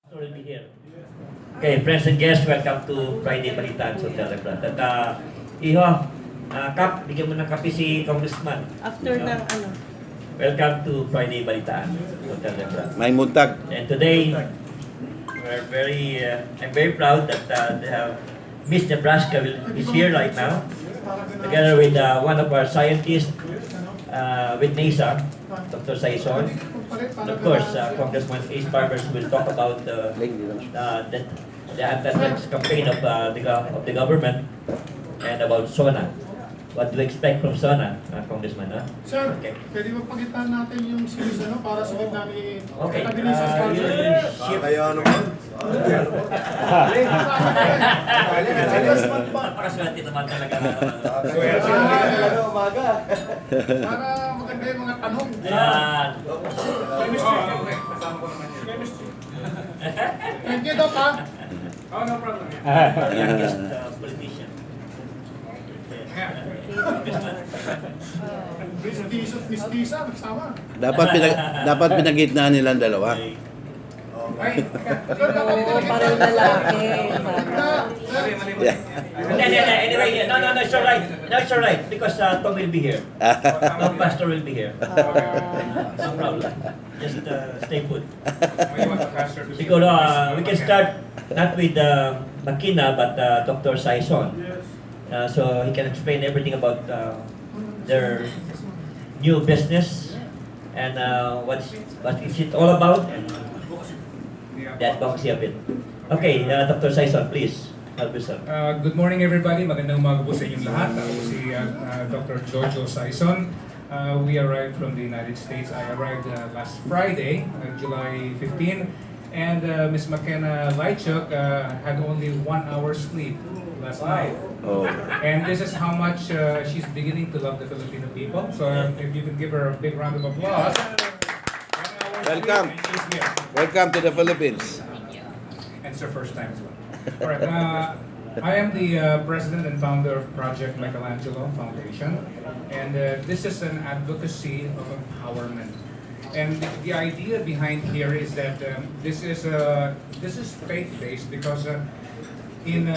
Will be here. Okay, friends and guests, welcome to Friday Balitaan sa Hotel Rembrandt. At Iho, Kap, bigyan mo ng kape si Congressman. After ng ano? Welcome to Friday Balitaan Hotel Rembrandt. May muntag. And today, I'm very proud that Miss Nebraska is here right now, together with one of our scientists with NASA, Dr. Sayson. And of course, Congressman Barbers will talk about the anti-drugs campaign of the government and about SONA. What do you expect from SONA, Congressman? Sir, Okay. pwede mo pagitan natin yung series para sa web namin. Okay. Shift. Kaya naman. Napakaswerte naman talaga. Para maganda yung mga tanong. Ayan. Chemistry. Thank you, Doc, ha? Oh, no problem. Youngest politician. Miss Tisa, nagsama. Dapat pinagitnaan nilang dalawa. Parang lalaki. Anyway, no, it's alright. No, it's alright because Tom will be here. Tom Pastor will be here. No problem. Just stay put. Siguro, we can start not with Mckenna but Dr. Sayson. So he can explain everything about their new business and what is it all about and the advocacy of it. Okay, Dr. Sayson, please help yourself. Good morning, everybody. Magandang umaga po sa inyong lahat. Ako si Dr. Jojo Sayson. We arrived from the United States. I arrived last Friday, July 15, and Ms. Mckenna Leitschuck had only 1 hour sleep last night. Oh. And this is how much she's beginning to love the Filipino people. So if you can give her a big round of applause. Welcome. And she's here. Welcome to the Philippines. And it's her first time as well. All right. I am the president and founder of Project Michaelangelo Foundation, and this is an advocacy of empowerment. And the idea behind here is that this is faith-based because in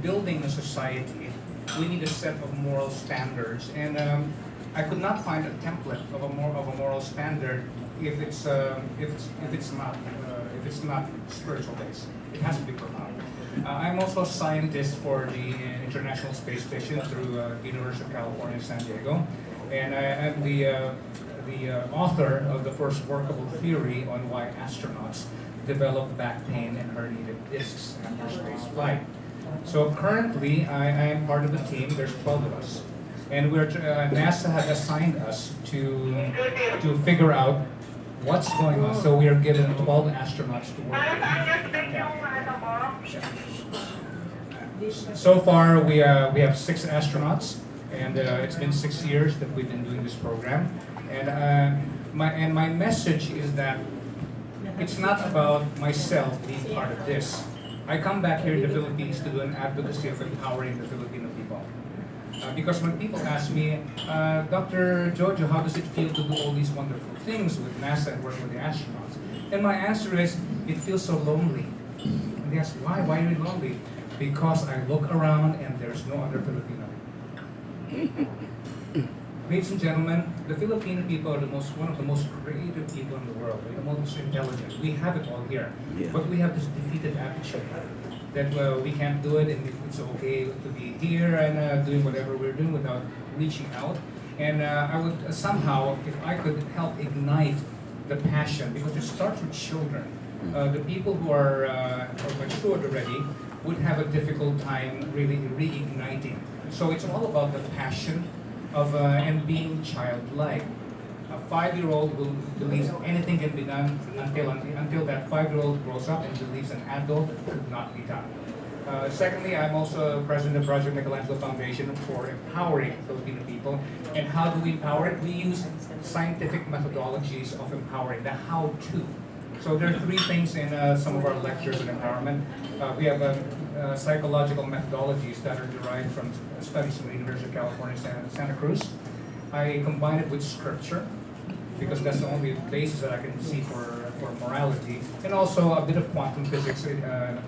building a society, we need a set of moral standards, and I could not find a template of a moral standard if it's not spiritual based. It has to be profound. I'm also a scientist for the International Space Station through the University of California, San Diego, and I am the author of the first workable theory on why astronauts develop back pain and herniated discs after space flight. So currently, I am part of the team. There's 12 of us, and NASA has assigned us to figure out what's going on. So we are given 12 astronauts to work with. Yeah. So far, we have 6 astronauts, and it's been 6 years that we've been doing this program. And my message is that it's not about myself being part of this. I come back here in the Philippines to do an advocacy of empowering the Filipino people. Because when people ask me, Dr. Jojo, how does it feel to do all these wonderful things with NASA and work with the astronauts? And my answer is, it feels so lonely. And they ask, why? Why are you lonely? Because I look around and there's no other Filipino. Ladies and gentlemen, the Filipino people are one of the most creative people in the world. They're the most intelligent. We have it all here. Yeah. But we have this defeated attitude that we can't do it and it's okay to be here and doing whatever we're doing without reaching out. And I would somehow, if I could help ignite the passion, because it starts with children. The people who are matured already would have a difficult time really reigniting. So it's all about the passion of and being childlike. A 5-year-old will believe anything can be done until that 5-year-old grows up and believes an adult could not be done. Secondly, I'm also president of Project Michaelangelo Foundation for empowering Filipino people. And how do we empower it? We use scientific methodologies of empowering, the how-to. So there are 3 things in some of our lectures on empowerment. We have psychological methodologies that are derived from studies from the University of California, Santa Cruz. I combine it with scripture, because that's the only basis that I can see for for morality, and also a bit of quantum physics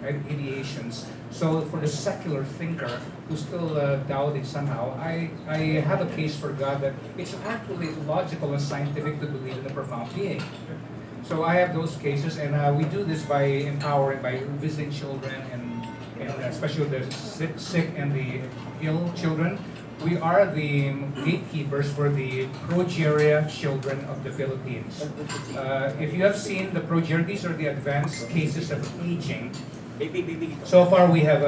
ideations. So for the secular thinker who's still doubting somehow, I have a case for God that it's actually logical and scientific to believe in a profound being. So I have those cases, and we do this by empowering, by visiting children, and especially the sick and the ill children. We are the gatekeepers for the progeria children of the Philippines. If you have seen the progeria, these are the advanced cases of aging. So far we have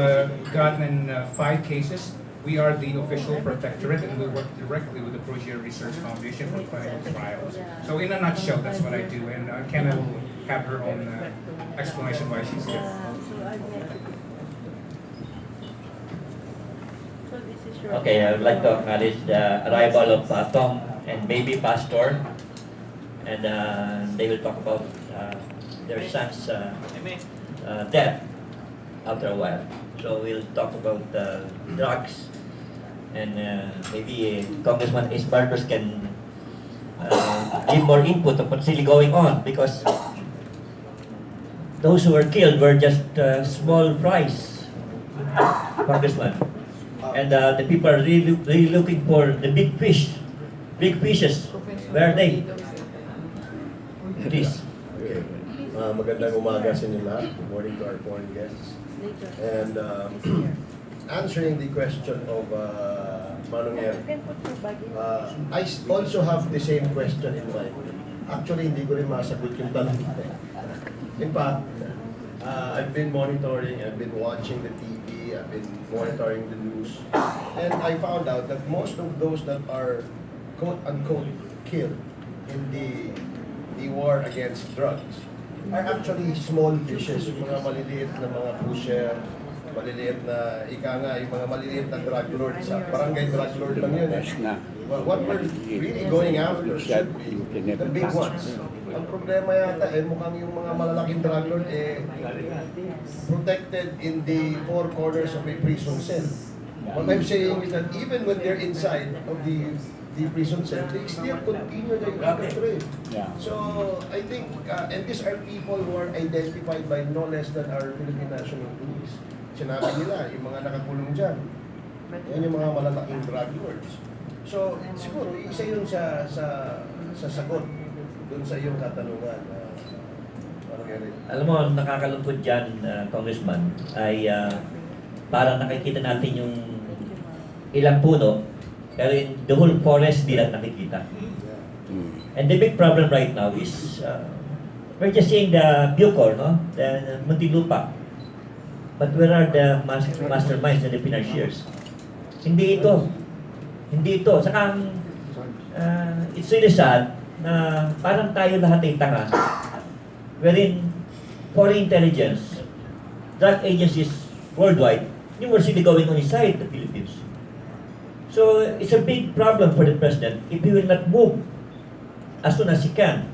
gotten 5 cases. We are the official protectorate, and we work directly with the Progeria Research Foundation for clinical trials. So in a nutshell, that's what I do, and Mckenna will have her own explanation why she's here. Okay, I would like to acknowledge the arrival of Tom and baby pastor, and they will talk about their son's death after a while. So we'll talk about drugs, and maybe Congressman Barbers can give more input of what's really going on, because those who were killed were just small fries, Congressman. And the people are really looking for the big fish, big fishes. Where are they? Please. Okay. Magandang umaga sa inyo lahat. Good morning to our foreign guests. And answering the question of Manong Erick, I also have the same question in mind. Actually, hindi ko rin masagot yung tanong. In fact, I've been monitoring, I've been watching the TV, I've been monitoring the news, and I found out that most of those that are quote-unquote killed in the war against drugs are actually small fishes, yung mga maliliit na mga pusher, maliliit na, ika nga, yung mga maliliit na drug lords, barangay drug lord lang yun eh. Well, what we're really going after should be the big ones. Ang problema yata mukhang yung mga malalaking drug lord protected in the 4 corners of a prison cell. What I'm saying is that even when they're inside of the prison cell, they still continue their illegal trade. So I think, and these are people who are identified by no less than our Philippine National Police. Sinabi nila, yung mga nakakulong dyan, yan yung mga malalaking drug lords. So siguro, isa yun sa sagot dun sa iyong katanungan. Alam mo, nakakalungkot dyan, Congressman, ay parang nakikita natin yung ilang puno, pero in the whole forest, di lang nakikita. And the big problem right now is, we're just seeing the Bucor, no? The Muntinlupa. But where are the masterminds and the financiers? Hindi ito. Hindi ito. Saka, it's really sad na parang tayo lahat ay tanga, wherein foreign intelligence, drug agencies worldwide, universally going on inside the Philippines. So it's a big problem for the president if he will not move as soon as he can.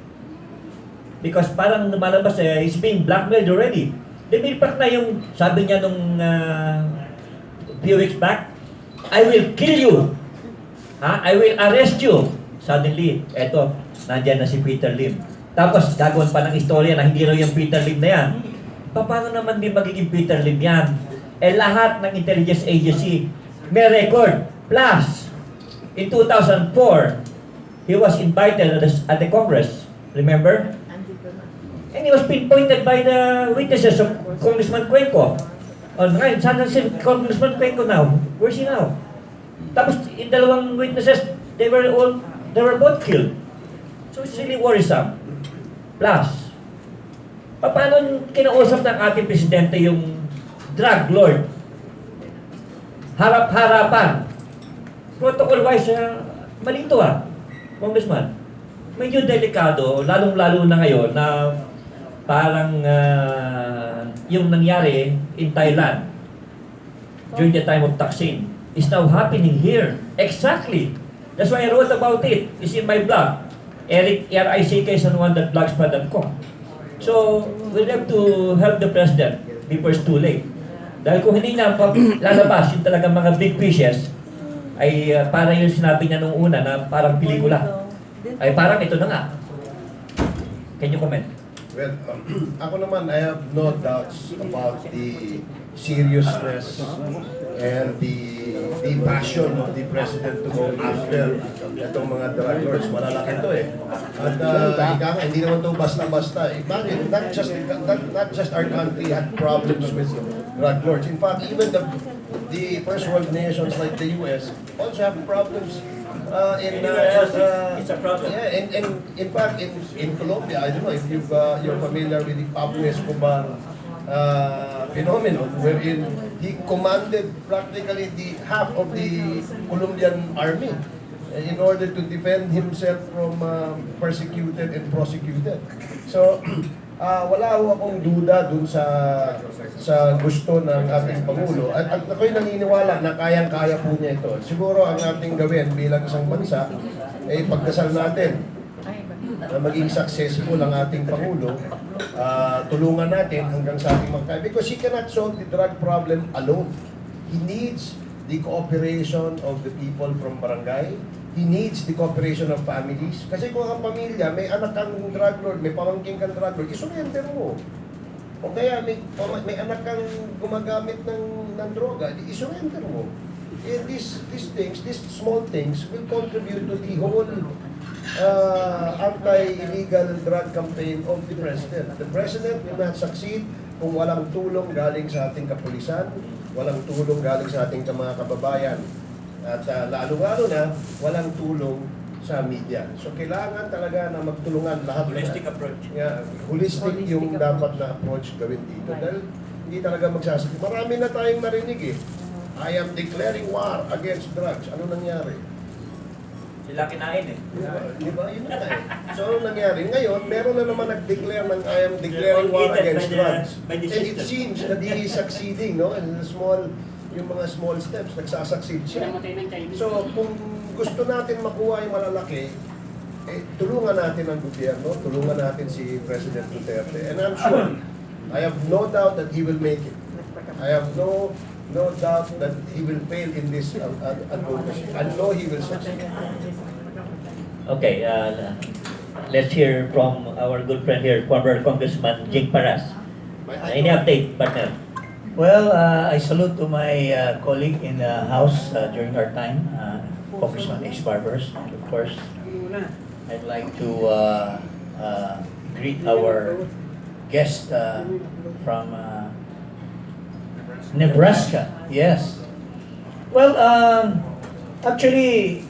Because parang lumalabas he's being blackmailed already. Demilpak na yung sabi niya nung few weeks back, I will kill you. I will arrest you. Suddenly, eto, nandiyan na si Peter Lim. Tapos gagawin pa ng istorya na hindi raw yung Peter Lim na yan. Paano naman di magiging Peter Lim yan? Lahat ng intelligence agency may record. Plus, in 2004, he was invited at the Congress. Remember? And he was pinpointed by the witnesses of Congressman Cuenco. Right, saan si Congressman Cuenco now? Where's he now? Tapos, in dalawang witnesses, they were both killed. So it's really worrisome. Plus, paano kinausap ng ating presidente yung drug lord? Harap-harapan. Protocol-wise, malito Congressman. Medyo delikado, lalong-lalo na ngayon na parang yung nangyari in Thailand during the time of Thaksin is now happening here. Exactly. That's why I wrote about it. It's in my blog. Erick San Juan.blogspot.com. So, we'll have to help the president before it's too late. Dahil kung hindi na lalabas yung talagang mga big fishes, ay parang yung sinabi niya nung una na parang pelikula. Ay parang ito na nga. Can you comment? Well, ako naman, I have no doubts about the seriousness and the passion of the President to go after itong mga drug lords. Malalaki ito eh. At ika nga, hindi naman ito basta-basta. Bakit? Not just our country had problems with drug lords. In fact, even the first world nations like the US also have problems it's a problem. Yeah, and in fact, in Colombia, I don't know if you're familiar with the Pablo Escobar phenomenon, wherein he commanded practically the half of the Colombian army in order to defend himself from persecuted and prosecuted. So, wala ho akong duda dun sa gusto ng ating Pangulo. At ako'y naniniwala na kayang-kaya po niya ito. Siguro ang ating gawin bilang isang bansa, ay pagdasal natin na maging successful ang ating Pangulo, tulungan natin hanggang sa ating magkaya. Because he cannot solve the drug problem alone. He needs the cooperation of the people from barangay. He needs the cooperation of families. Kasi kung ang pamilya, may anak kang drug lord, may pamangking kang drug lord, isurrender mo. O kaya may anak kang gumagamit ng droga, isurrender mo. And these things, these small things, will contribute to the whole anti-illegal drug campaign of the President. The President will not succeed kung walang tulong galing sa ating kapulisan, walang tulong galing sa ating mga kababayan. At lalo-lalo na, walang tulong sa media. So kailangan talaga na magtulungan lahat. Holistic approach. Yeah, holistic yung dapat na approach gawin dito. Dahil hindi talaga magsasabi. Marami na tayong narinig eh. I am declaring war against drugs. Ano nangyari? Sila kinain eh. Di ba? Yun na eh. So ano nangyari? Ngayon, meron na naman nag-declare ng I am declaring war against drugs. And it seems that he is succeeding, no? And yung mga small steps, nagsasucceed siya. So, kung gusto natin makuha yung malalaki, tulungan natin ang gobyerno, tulungan natin si President Duterte. And I'm sure, I have no doubt that he will make it. I have no doubt that he will fail in this advocacy. I know he will succeed. Okay, let's hear from our good friend here, former Congressman Jing Paras. Any update, partner? Well, I salute to my colleague in the House during our time, Congressman Barbers. And of course, I'd like to greet our guest from Nebraska. Yes. Well, actually,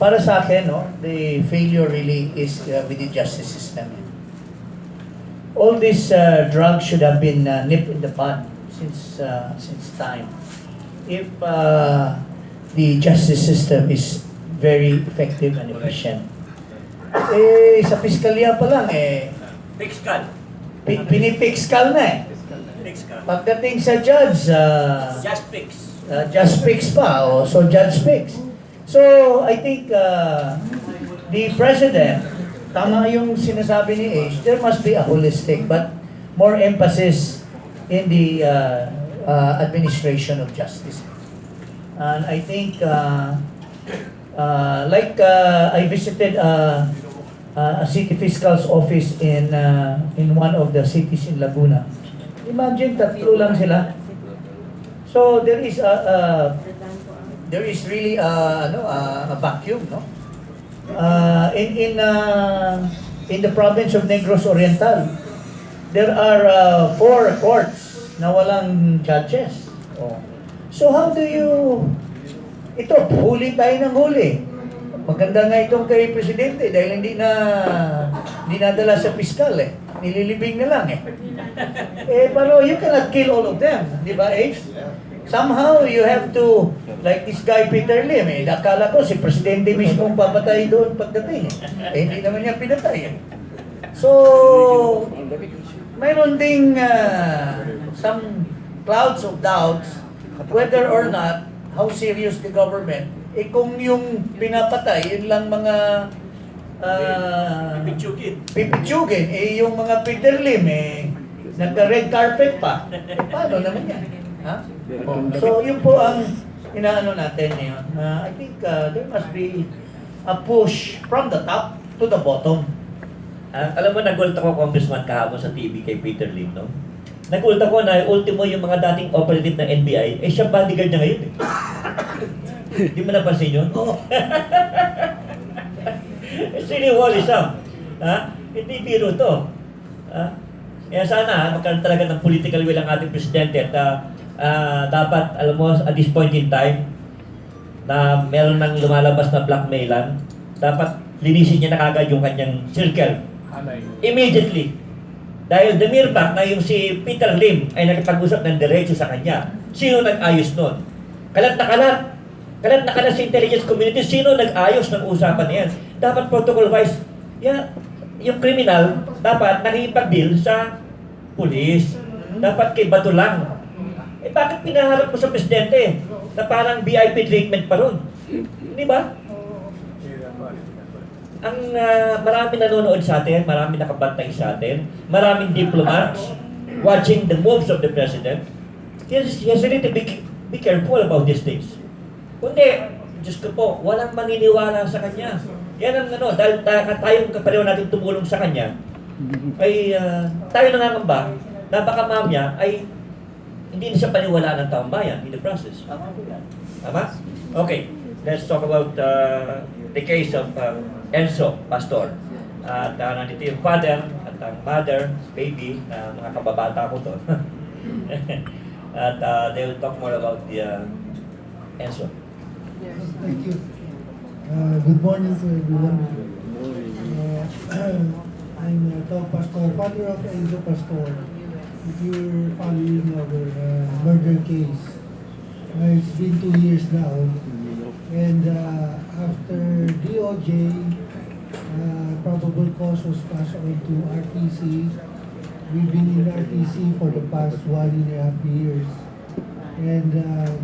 para sa akin, no, the failure really is with the justice system. All these drugs should have been nipped in the bud since time. If the justice system is very effective and efficient. Sa piskalya pa lang Fiscal. pinipiskal na Fiscal. Pagdating sa judge, Just fix. just fix pa, so judge fix. So I think the president, tama yung sinasabi ni H, there must be a holistic but more emphasis in the administration of justice. And I think, I visited a city fiscal's office in one of the cities in Laguna. Imagine, tatlo lang sila. So there is really a vacuum, no? In the province of Negros Oriental, there are 4 courts na walang judges. So how do you... Ito, huli tayo ng huli. Maganda nga itong kay Presidente dahil hindi nadala sa piskal nililibing na lang pero you cannot kill all of them, di ba, Ace? Somehow you have to, like this guy Peter Lim, nakala ko si Presidente mismo papatay doon pagdating hindi naman niya pinatay So, mayroon ding some clouds of doubts whether or not how serious the government. Kung yung pinapatay, yun lang mga pipitsugin. Yung mga Peter Lim, nagka-red carpet pa. Paano naman yan? Ha? So, yun po ang inaano natin ngayon. I think there must be a push from the top to the bottom. Alam mo, nag-ult ako, Congressman, kahapon sa TV kay Peter Lim, no? Nag-ult ako na ultimo yung mga dating operative ng NBI, eh siya bodyguard niya ngayon eh. Di mo napansin yun? Oo. It's really worrisome. Ha? Hindi biro to. Ha? Kaya sana magkaroon talaga ng political will ang ating presidente at dapat, alam mo, at this point in time, na meron nang lumalabas na blackmailan, dapat linisin niya na kagad yung kanyang circle. Immediately. Dahil the mere fact na yung si Peter Lim ay nakipag-usap ng diretso sa kanya, sino nag-ayos nun? Kalat na kalat. Kalat na kalat sa intelligence community, sino nag-ayos ng usapan na yan? Dapat protocol-wise, yung criminal, dapat nakipag-deal sa pulis. Dapat kay Bato lang. Eh bakit pinaharap mo sa presidente na parang VIP treatment pa ron? Di ba? Ang marami nanonood sa atin, marami nakabantay sa atin, maraming diplomats watching the moves of the president. He has really to be careful about these things. Kundi, Diyos ko po, walang maniniwala sa kanya. Yan ang dahil tayong kapareho natin tumulong sa kanya, ay tayo nangangamba na baka mamaya ay hindi na siya paniwalaan ng taong bayan in the process. Tama? Okay, let's talk about the case of Enzo, Pastor. At nandito yung father at ang mother, baby, na mga kababata ko to. At they will talk more about the Enzo. Thank you. Good morning to everyone. I'm Cong Pastor, father of Enzo Pastor. If you're following our murder case, it's been 2 years now. And after DOJ, probable cause was passed on to RTC. We've been in RTC for the past 1.5 years. And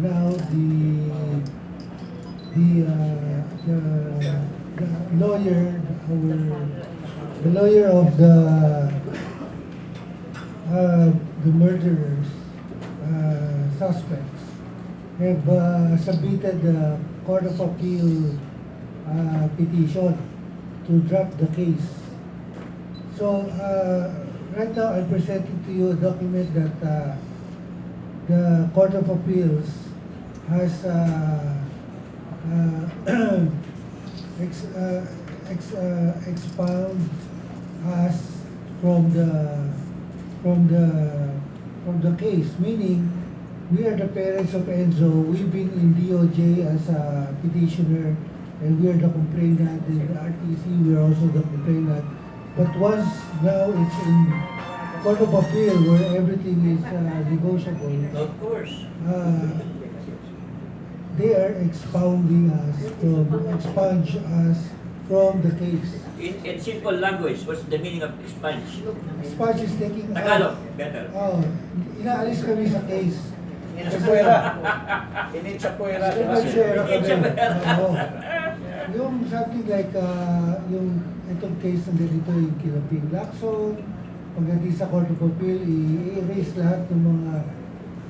now the lawyer of the murderers, suspects, have submitted the Court of Appeal petition to drop the case. So right now I'm presenting to you a document that the Court of Appeals has expound us from the case, meaning we are the parents of Enzo. We've been in DOJ as a petitioner, and we are the complainant. In the RTC, we are also the complainant. But once now it's in Court of Appeal, where everything is negotiable. Of course. They are expounding us, expunge us from the case. In simple language, what's the meaning of expunge? Expunge is taking Tagalog, better. Inaalis kami sa case. Initsapuera. Initsapuera. Initsapuera kami. Initsapuera. Oo. Yung something like, yung itong case na ganito, yung Kilaping Lacson, pagdating sa Court of Appeal, i-erase lahat ng mga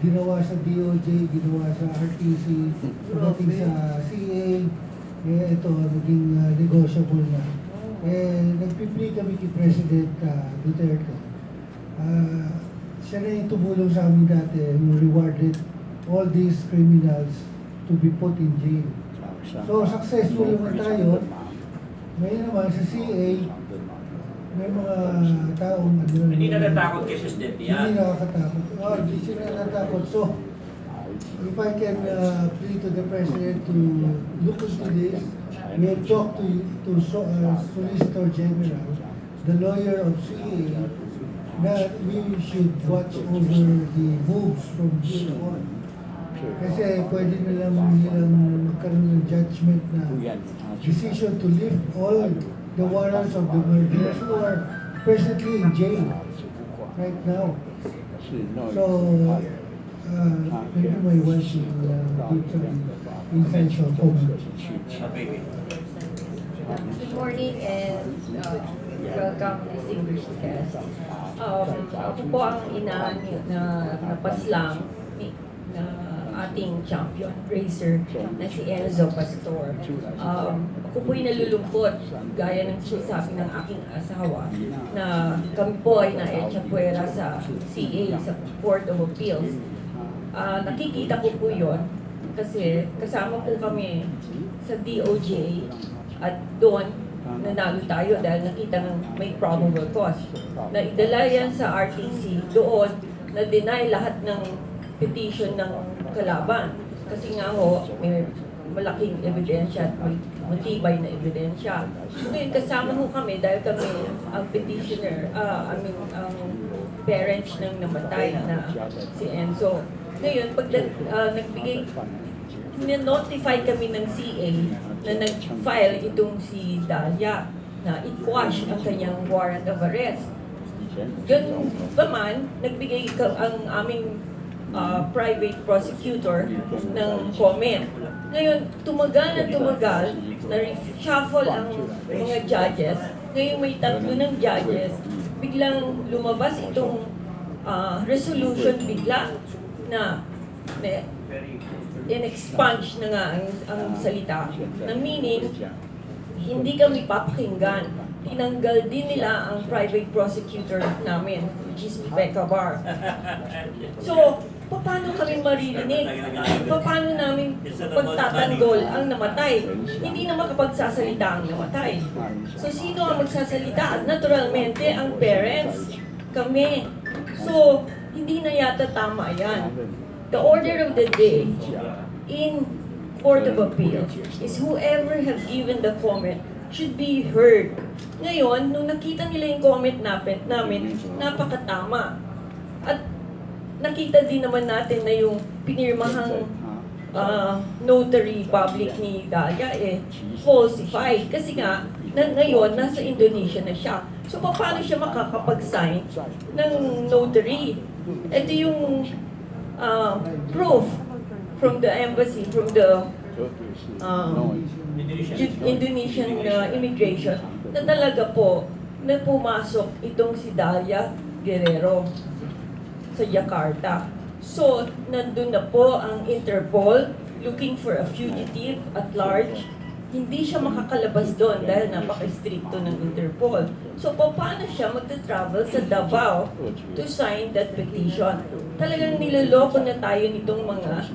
ginawa sa DOJ, ginawa sa RTC, pagdating sa CA, ito, naging negotiable na. Nagpipili kami kay President Duterte. Siya na yung tumulong sa amin dati, who rewarded all these criminals to be put in jail. So, successful naman tayo. Ngayon naman sa CA, may mga taong Hindi na natakot kay President yan. hindi nakakatakot. Hindi sila natatakot. So, if I can plead to the President to look into this, we have talked to Solicitor General, the lawyer of CA, that we should watch over the moves from here on. Kasi pwede nilang magkaroon ng judgment na decision to lift all the warrants of the murderers who are presently in jail right now. So, maybe my wife will give some insights on Good morning and welcome distinguished guests. Ako po ang ina na napaslang na ating champion racer na si Enzo Pastor. Ako po'y nalulungkot, gaya ng sinasabi ng aking asawa, na kami po ay na-echapuera sa CA, sa Court of Appeals. Nakikita ko po yun kasi kasama po kami sa DOJ at doon nanalo tayo dahil nakita ng may probable cause. Naidala yan sa RTC, doon na-deny lahat ng petition ng kalaban. Kasi nga ho, may malaking ebidensya at may matibay na ebidensya. Ngayon, kasama ho kami dahil kami ang petitioner, ang parents ng namatay na si Enzo. Ngayon, pag nagbigay, notify kami ng CA na nag-file itong si Dalia na i-quash ang kanyang warrant of arrest. Yun naman, nagbigay ang aming private prosecutor ng comment. Ngayon, tumagal na reshuffle ang mga judges. Ngayon may 3 ng judges, biglang lumabas itong resolution bigla na in-expunge na nga ang salita. Na meaning, hindi kami papakinggan. Tinanggal din nila ang private prosecutor namin, which is Becca Bar. So, paano kami maririnig? Paano namin pagtatanggol ang namatay? Hindi na makapagsasalita ang namatay. So, sino ang magsasalita? Naturalmente, ang parents, kami. So, hindi na yata tama yan. The order of the day in Court of Appeal is whoever have given the comment should be heard. Ngayon, nung nakita nila yung comment namin, napakatama. At nakita din naman natin na yung pinirmahang notary public ni Dalia falsified. Kasi nga, ngayon, nasa Indonesia na siya. So, paano siya makakapag-sign ng notary? Ito yung proof from the embassy, from the Indonesian immigration, na talaga po na pumasok itong si Dalia Guerrero sa Jakarta. So, nandun na po ang Interpol looking for a fugitive at large. Hindi siya makakalabas doon dahil napaka-stricto ng Interpol. So, paano siya magta-travel sa Davao to sign that petition? Talagang niloloko na tayo nitong mga,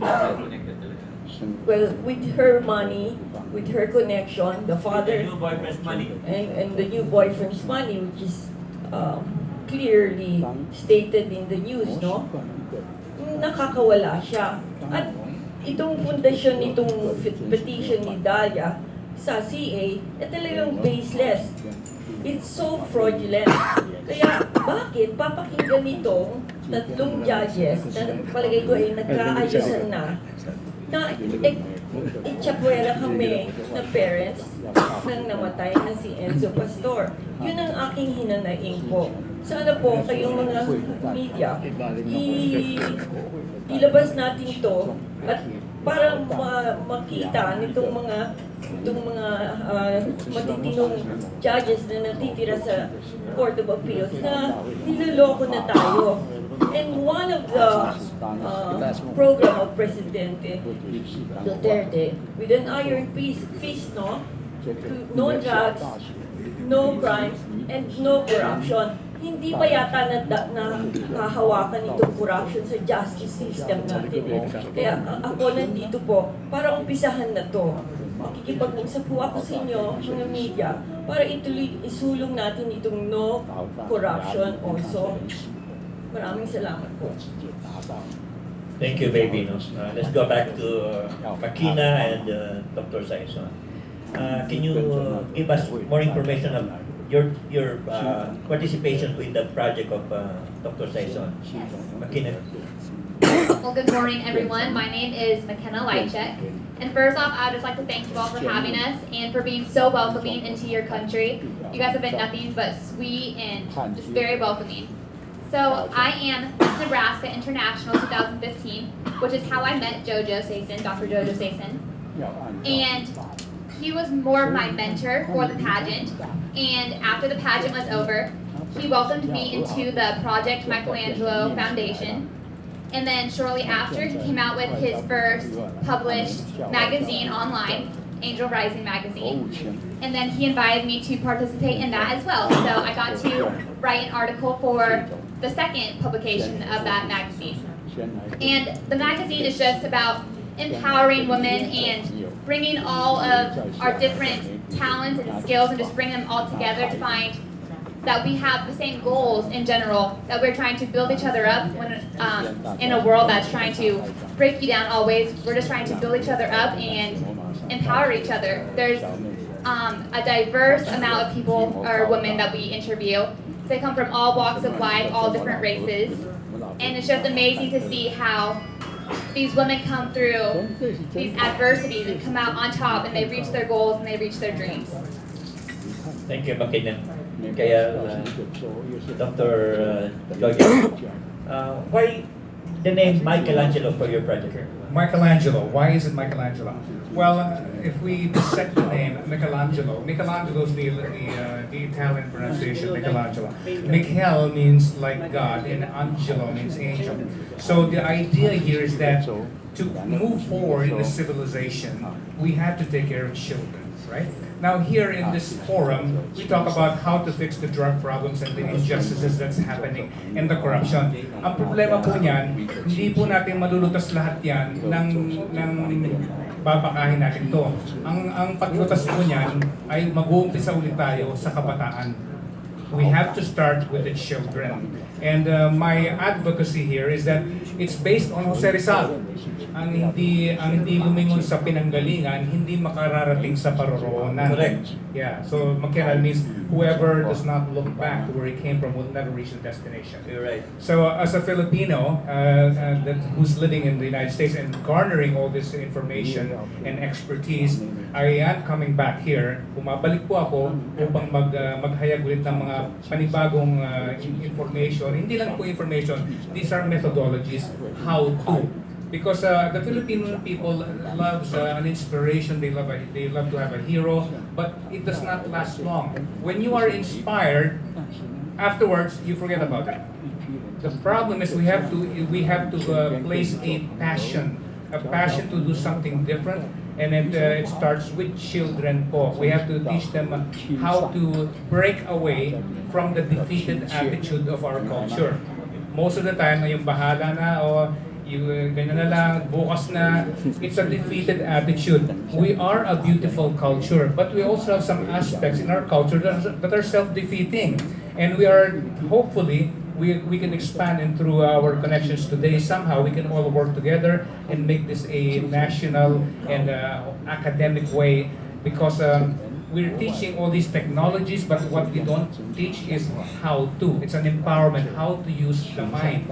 well, with her money, with her connection, the father, The new boyfriend's money. and the new boyfriend's money, which is clearly stated in the news, no? Nakakawala siya. At itong pundasyon nitong petition ni Dalia sa CA, talagang baseless. It's so fraudulent. Kaya bakit papakinggan nitong 3 judges na palagay ko ay nagkaayusan na itchapuera kami na parents ng namatay na si Enzo Pastor. Yun ang aking hinanaing po. Sana po kayong mga media, ilabas natin to at para makita nitong mga matitinong judges na natitira sa Court of Appeals na niloloko na tayo. And one of the program of President Duterte, with an iron fist, no drugs, no crimes, and no corruption. Hindi pa yata nahahawakan itong corruption sa justice system natin. Kaya ako nandito po para umpisahan na to. Makikipag-usap po ako sa inyo, mga media, para isulong natin itong no corruption also. Maraming salamat po. Thank you, baby. Let's go back to Mckenna and Dr. Sayson. Can you give us more information of your participation with the project of Dr. Sayson? Mckenna. Well, good morning, everyone. My name is Mckenna Leitschuck. And first off, I would just like to thank you all for having us and for being so welcoming into your country. You guys have been nothing but sweet and just very welcoming. So I am Miss Nebraska International 2015, which is how I met Jojo Sayson, Dr. Jojo Sayson. And he was more of my mentor for the pageant. And after the pageant was over, he welcomed me into the Project Michaelangelo Foundation. And then shortly after, he came out with his first published magazine online, Angel Rising magazine. And then he invited me to participate in that as well. So I got to write an article for the second publication of that magazine. And the magazine is just about empowering women and bringing all of our different talents and skills and just bring them all together to find that we have the same goals in general, that we're trying to build each other up when, in a world that's trying to break you down always. We're just trying to build each other up and empower each other. There's a diverse amount of people or women that we interview. They come from all walks of life, all different races, and it's just amazing to see how these women come through these adversities and come out on top, and they reach their goals and they reach their dreams. Thank you, Mckenna. Kaya, Dr. Jojo, why the name Michaelangelo for your project? Michelangelo. Why is it Michelangelo? Well, if we dissect the name Michelangelo, Michelangelo is the Italian pronunciation, Michelangelo. Michel means like God, and Angelo means angel. So the idea here is that to move forward in the civilization, we have to take care of children, right? Now here in this forum, we talk about how to fix the drug problems and the injustices that's happening and the corruption. Ang problema po niyan, hindi po natin malulutas lahat yan ng babakahin natin to. Ang paglutas po niyan ay mag-uumpisa ulit tayo sa kabataan. We have to start with the children. And my advocacy here is that it's based on Jose Rizal. Ang hindi lumingon sa pinanggalingan, hindi makararating sa paroroonan. Correct. Yeah, so Mckenna means whoever does not look back to where he came from will never reach the destination. You're right. So as a Filipino who's living in the United States and garnering all this information and expertise, I am coming back here. Bumabalik po ako upang maghayag ulit ng mga panibagong information. Hindi lang po information, these are methodologies, how to. Because the Filipino people loves an inspiration, they love to have a hero, but it does not last long. When you are inspired, afterwards you forget about it. The problem is we have to place a passion to do something different, and it starts with children po. We have to teach them how to break away from the defeated attitude of our culture. Most of the time, yung bahala na o ganyan na lang, bukas na, it's a defeated attitude. We are a beautiful culture, but we also have some aspects in our culture that are self-defeating. And we are, hopefully, we can expand, and through our connections today, somehow we can all work together and make this a national and academic way, because we're teaching all these technologies, but what we don't teach is how to. It's an empowerment, how to use the mind.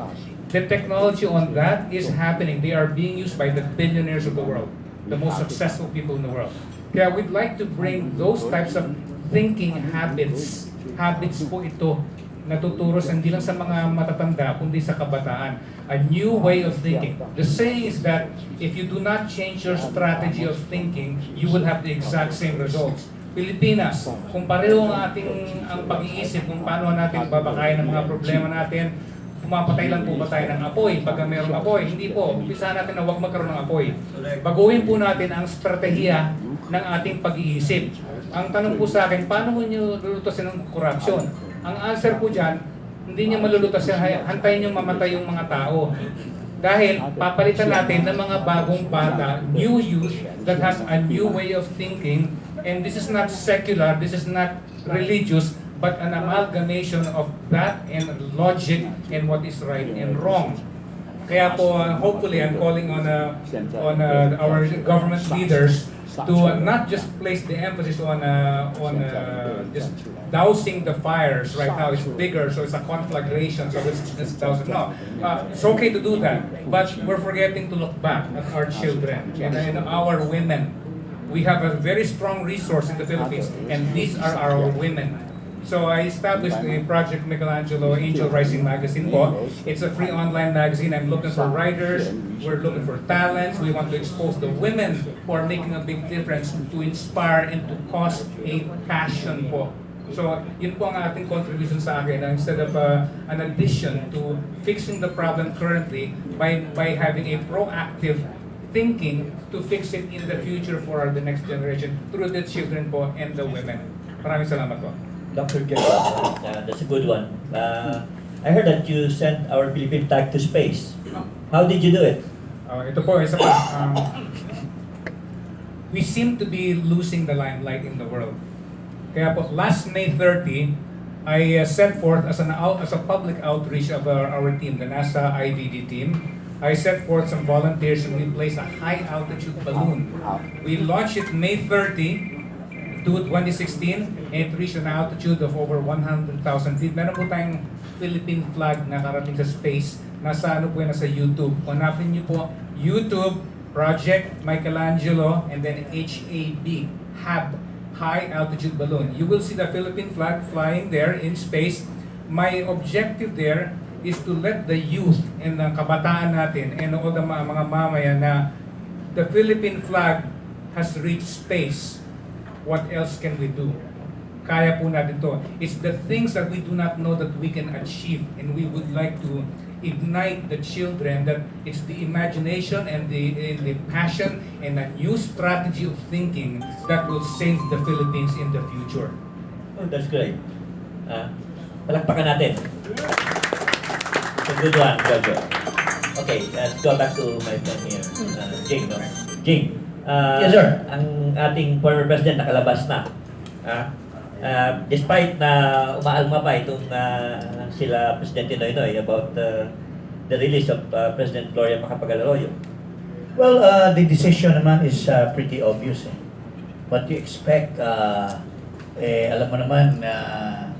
The technology on that is happening. They are being used by the billionaires of the world, the most successful people in the world. Yeah, we'd like to bring those types of thinking habits po ito, natuturo hindi lang sa mga matatanda, kundi sa kabataan. A new way of thinking. The saying is that if you do not change your strategy of thinking, you will have the exact same results. Pilipinas, kung pareho ang pag-iisip kung paano natin babakayan ang mga problema natin, pumapatay lang po ba tayo ng apoy pagka mayroong apoy? Hindi po. Umpisa natin na huwag magkaroon ng apoy. Baguhin po natin ang estratehiya ng ating pag-iisip. Ang tanong po sa akin, paano mo nyo lulutasin ng korupsyon? Ang answer po dyan, hindi nyo malulutasin, hantayin nyo mamatay yung mga tao. Dahil papalitan natin ng mga bagong bata, new youth that has a new way of thinking, and this is not secular, this is not religious, but an amalgamation of that and logic and what is right and wrong. Kaya po, hopefully, I'm calling on our government leaders to not just place the emphasis on just dousing the fires right now. It's bigger, so it's a conflagration, so it's dousing. No, it's okay to do that, but we're forgetting to look back at our children and our women. We have a very strong resource in the Philippines, and these are our women. So I established the Project Michaelangelo Angel Rising magazine po. It's a free online magazine. I'm looking for writers. We're looking for talents. We want to expose the women who are making a big difference, to inspire and to cause a passion po So, yun po ang ating contribution sa akin, na instead of an addition to fixing the problem currently by having a proactive thinking to fix it in the future for the next generation through the children po and the women. Maraming salamat po. Dr. Jojo, that's a good one. I heard that you sent our Philippine flag to space. How did you do it? Ito po, isa pa. We seem to be losing the limelight in the world. Kaya po, last May 30, I set forth as a public outreach of our team, the NASA IVD team. I set forth some volunteers and we placed a high altitude balloon. We launched it May 30, 2016, and it reached an altitude of over 100,000 feet. Meron po tayong Philippine flag na karating sa space. Nasa ano po yan, nasa YouTube. Hanapin niyo po, YouTube, Project Michaelangelo, and then HAB, High Altitude Balloon. You will see the Philippine flag flying there in space. My objective there is to let the youth and the kabataan natin and all the mga mamaya na the Philippine flag has reached space. What else can we do? Kaya po natin to. It's the things that we do not know that we can achieve, and we would like to ignite the children that it's the imagination and the passion and a new strategy of thinking that will save the Philippines in the future. Oh, that's great. Palakpakan natin. It's a good one, Jojo. Okay, let's go back to my friend here, Jing. No? Jing, Yes, sir. Ang ating former president nakalabas na. Despite na umaalma pa itong sila Presidente Noynoy about the release of President Gloria Macapagal-Arroyo. Well, the decision naman is pretty obvious. What you expect, alam mo naman,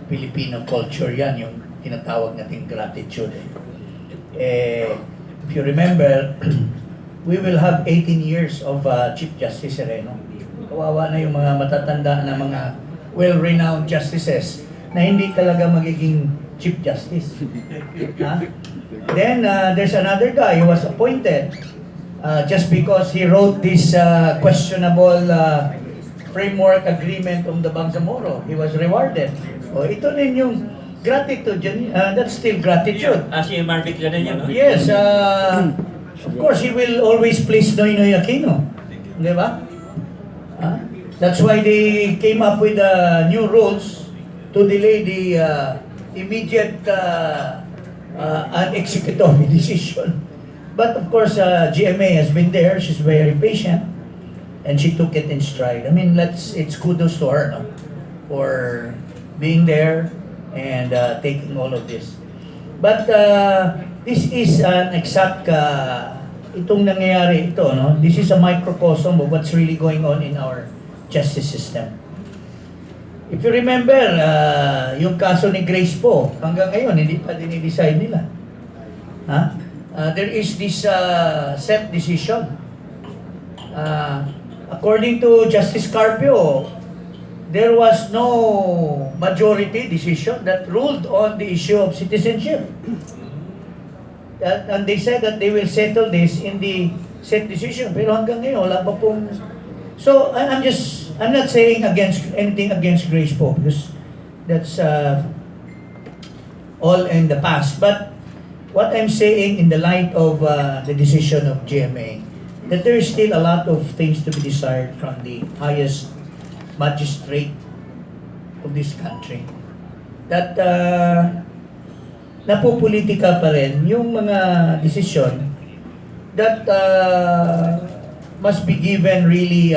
Filipino culture yan, yung tinatawag nating gratitude. If you remember, we will have 18 years of Chief Justice Sereno. Kawawa na yung mga matatanda na mga well-renowned justices na hindi talaga magiging Chief Justice. Then, there's another guy who was appointed just because he wrote this questionable framework agreement on the Bangsamoro. He was rewarded. O, ito rin yung gratitude. That's still gratitude. Si Marvick rin yun, no? Yes, of course, he will always please Noynoy Aquino. Di ba? That's why they came up with new rules to delay the immediate unexecutory decision. But of course, GMA has been there. She's very patient, and she took it in stride. I mean, it's kudos to her, no, for being there and taking all of this. But this is an exact itong nangyayari ito, no? This is a microcosm of what's really going on in our justice system. If you remember, yung kaso ni Grace po, hanggang ngayon, hindi pa dinidecide nila. There is this set decision. According to Justice Carpio, there was no majority decision that ruled on the issue of citizenship. And they said that they will settle this in the set decision. Pero hanggang ngayon, wala pa pong... So, I'm not saying anything against Grace po, because that's all in the past. But what I'm saying in the light of the decision of GMA, that there is still a lot of things to be desired from the highest magistrate of this country. That napopolitika pa rin yung mga desisyon that must be given really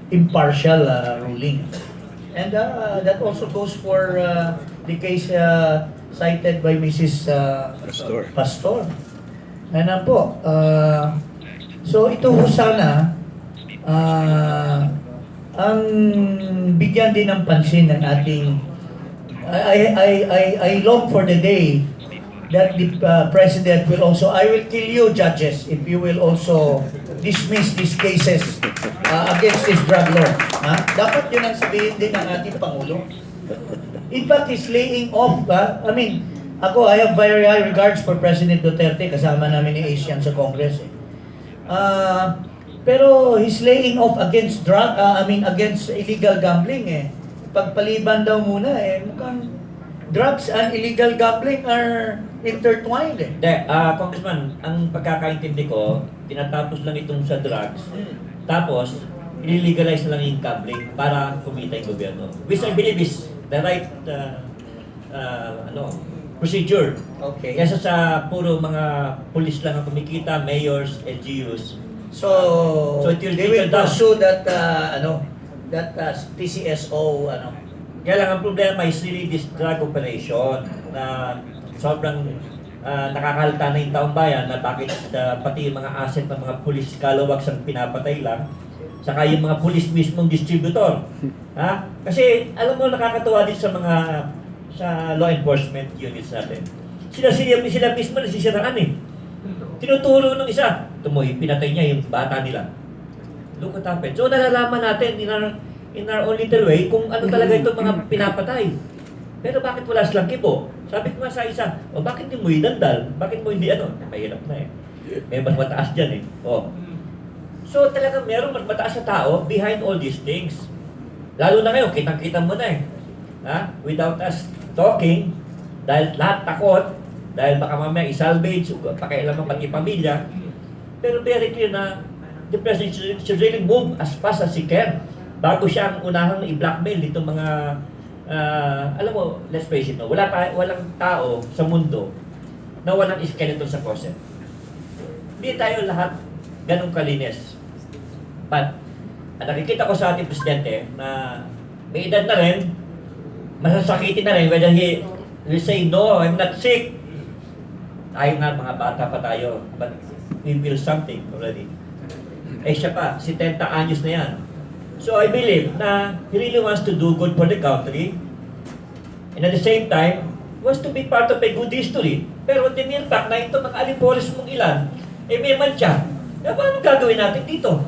impartial ruling. And that also goes for the case cited by Mrs. Pastor. Ano po, so ito ho sana ang bigyan din ng pansin ng ating I long for the day that the President will also, I will kill you judges if you will also dismiss these cases against this drug law. Dapat yun ang sabihin din ng ating Pangulo. In fact, he's laying off, I mean, I have very high regards for President Duterte, kasama namin ni Asian sa Congress. Pero he's laying off against against illegal gambling. pagpaliban daw muna mukhang drugs and illegal gambling are intertwined eh. Hindi, Congressman, ang pagkakaintindi ko, tinatapos lang itong sa drugs, tapos, i-legalize na lang yung gambling para kumita yung gobyerno. Which I believe is the right procedure. Okay. Kesa sa puro mga pulis lang ang kumikita, mayors, LGUs. So, it will they will trickle down. pursue that PCSO Kaya lang ang problema is really this drug operation na sobrang nakakalta na yung taong bayan na bakit pati yung mga asset ng mga pulis kalawags ang pinapatay lang, saka yung mga pulis mismong distributor. Ha? Kasi alam mo, nakakatuwa din sa law enforcement units natin. Sila mismo nasisiraan eh. Tinuturo ng isa, pinatay niya yung bata nila. Look what happened. So nalalaman natin in our own little way kung ano talaga itong mga pinapatay. Pero bakit wala silang kibo? Sabi ko nga sa isa, bakit hindi mo idandal? Bakit mo hindi Mahirap na eh. May mas mataas dyan eh. So talagang merong mas mataas na tao behind all these things. Lalo na ngayon, kitang-kita mo na eh. Without us talking, dahil lahat takot, dahil baka mamaya isalvage, pakialaman pati pamilya. Pero very clear na the president should really move as fast as he can bago siya ang unahang i-blackmail itong mga alam mo, let's face it, walang tao sa mundo na walang skeleton sa closet. Hindi tayo lahat ganun kalinis. But nakikita ko sa ating presidente na may edad na rin, masasakitin na rin whether he will say, no, I'm not sick. Tayo nga, mga bata pa tayo, but we feel something already. Siya pa, 70 anyos na yan. So I believe na he really wants to do good for the country, and at the same time, wants to be part of a good history. Pero the mere fact na ito mga alipores mong ilan, may mantsa. Paano gagawin natin dito?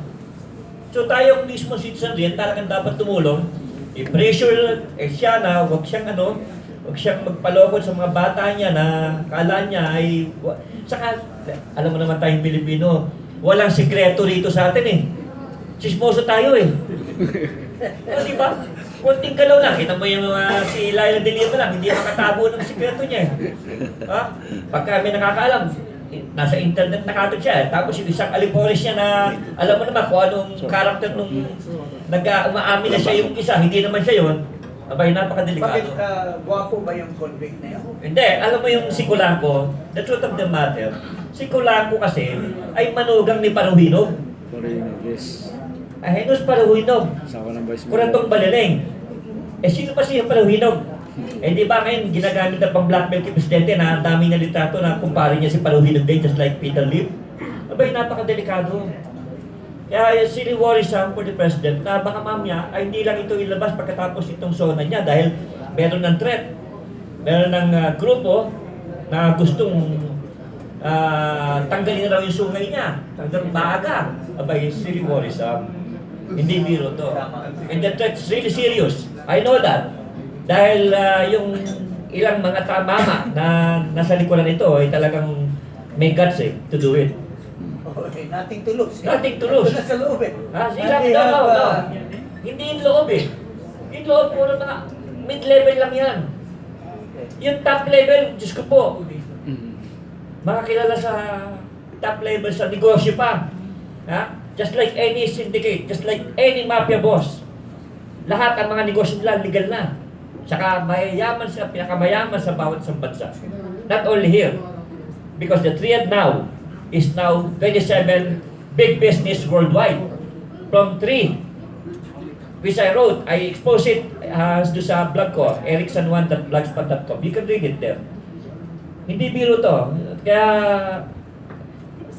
So tayong mismo citizen rin, talagang dapat tumulong. I-pressure siya na huwag siyang magpalokot sa mga bata niya na kala niya ay... Saka, alam mo naman tayong Pilipino, walang sikreto rito sa atin eh. Sismoso tayo eh. Diba? Konting galaw lang. Kita mo yung si Laila de Lima lang, hindi makatabo ng sikreto niya eh. Pagka may nakakaalam, nasa internet nakatod siya eh. Tapos yung isang alipores niya na, alam mo naman kung anong karakter nung umaamin na siya yung isa, hindi naman siya yun. Abay, napakadelikado. Bakit guwapo ba yung convict na yun? Hindi, alam mo yung si Kulanco, the truth of the matter, si Kulanco kasi ay manugang ni Paruhinog. Yes. Ahenos Paruhinog. Kuratong Baliling. Sino pa siya Paruhinog? Di ba ngayon ginagamit na pang blackmail kay Presidente na ang daming na litrato na kumpare niya si Paruhinog din, just like Peter Lim. Abay, napakadelikado. Kaya really worrisome for the President na baka mamaya ay hindi lang ito ilabas pagkatapos itong SONA niya dahil meron ng threat. Meron ng grupo na gustong tanggalin raw yung sungay niya. Hanggang maaga. Abay, really worrisome. Hindi biro to. And the threat is really serious. I know that. Dahil yung ilang mga mama na nasa likuran nito ay talagang may guts to do it. Okay, nothing to lose. Nothing to lose. Ito na sa loob eh. No. Hindi yung loob eh. Yung loob, puro mga mid-level lang yan. Yung top level, Diyos ko po, makakilala sa top level sa negosyo pa. Just like any syndicate, just like any mafia boss. Lahat ang mga negosyo nila legal na. Saka mayayaman sila, pinakamayaman sa bawat isang bansa. Not only here. Because the triad now is now 27 big business worldwide. From 3, which I wrote, I exposed it do sa blog ko, Erick San Juan .blogspot.com. You can read it there. Hindi biro to. Kaya,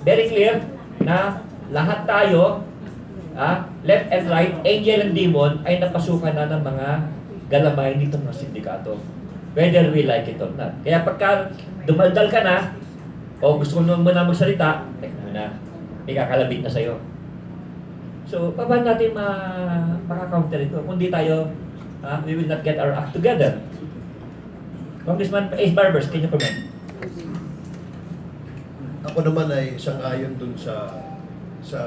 very clear na lahat tayo, left and right, angel and demon, ay napasukan na ng mga galamay nito ng sindikato. Whether we like it or not. Kaya pagka dumaldal ka na, o gusto mo na magsalita, may kakalabit na sa'yo. So, paano natin makakounter ito? Kung di tayo, we will not get our act together. Congressman Barbers, can you comment? Ako naman ay isang ayon dun sa sa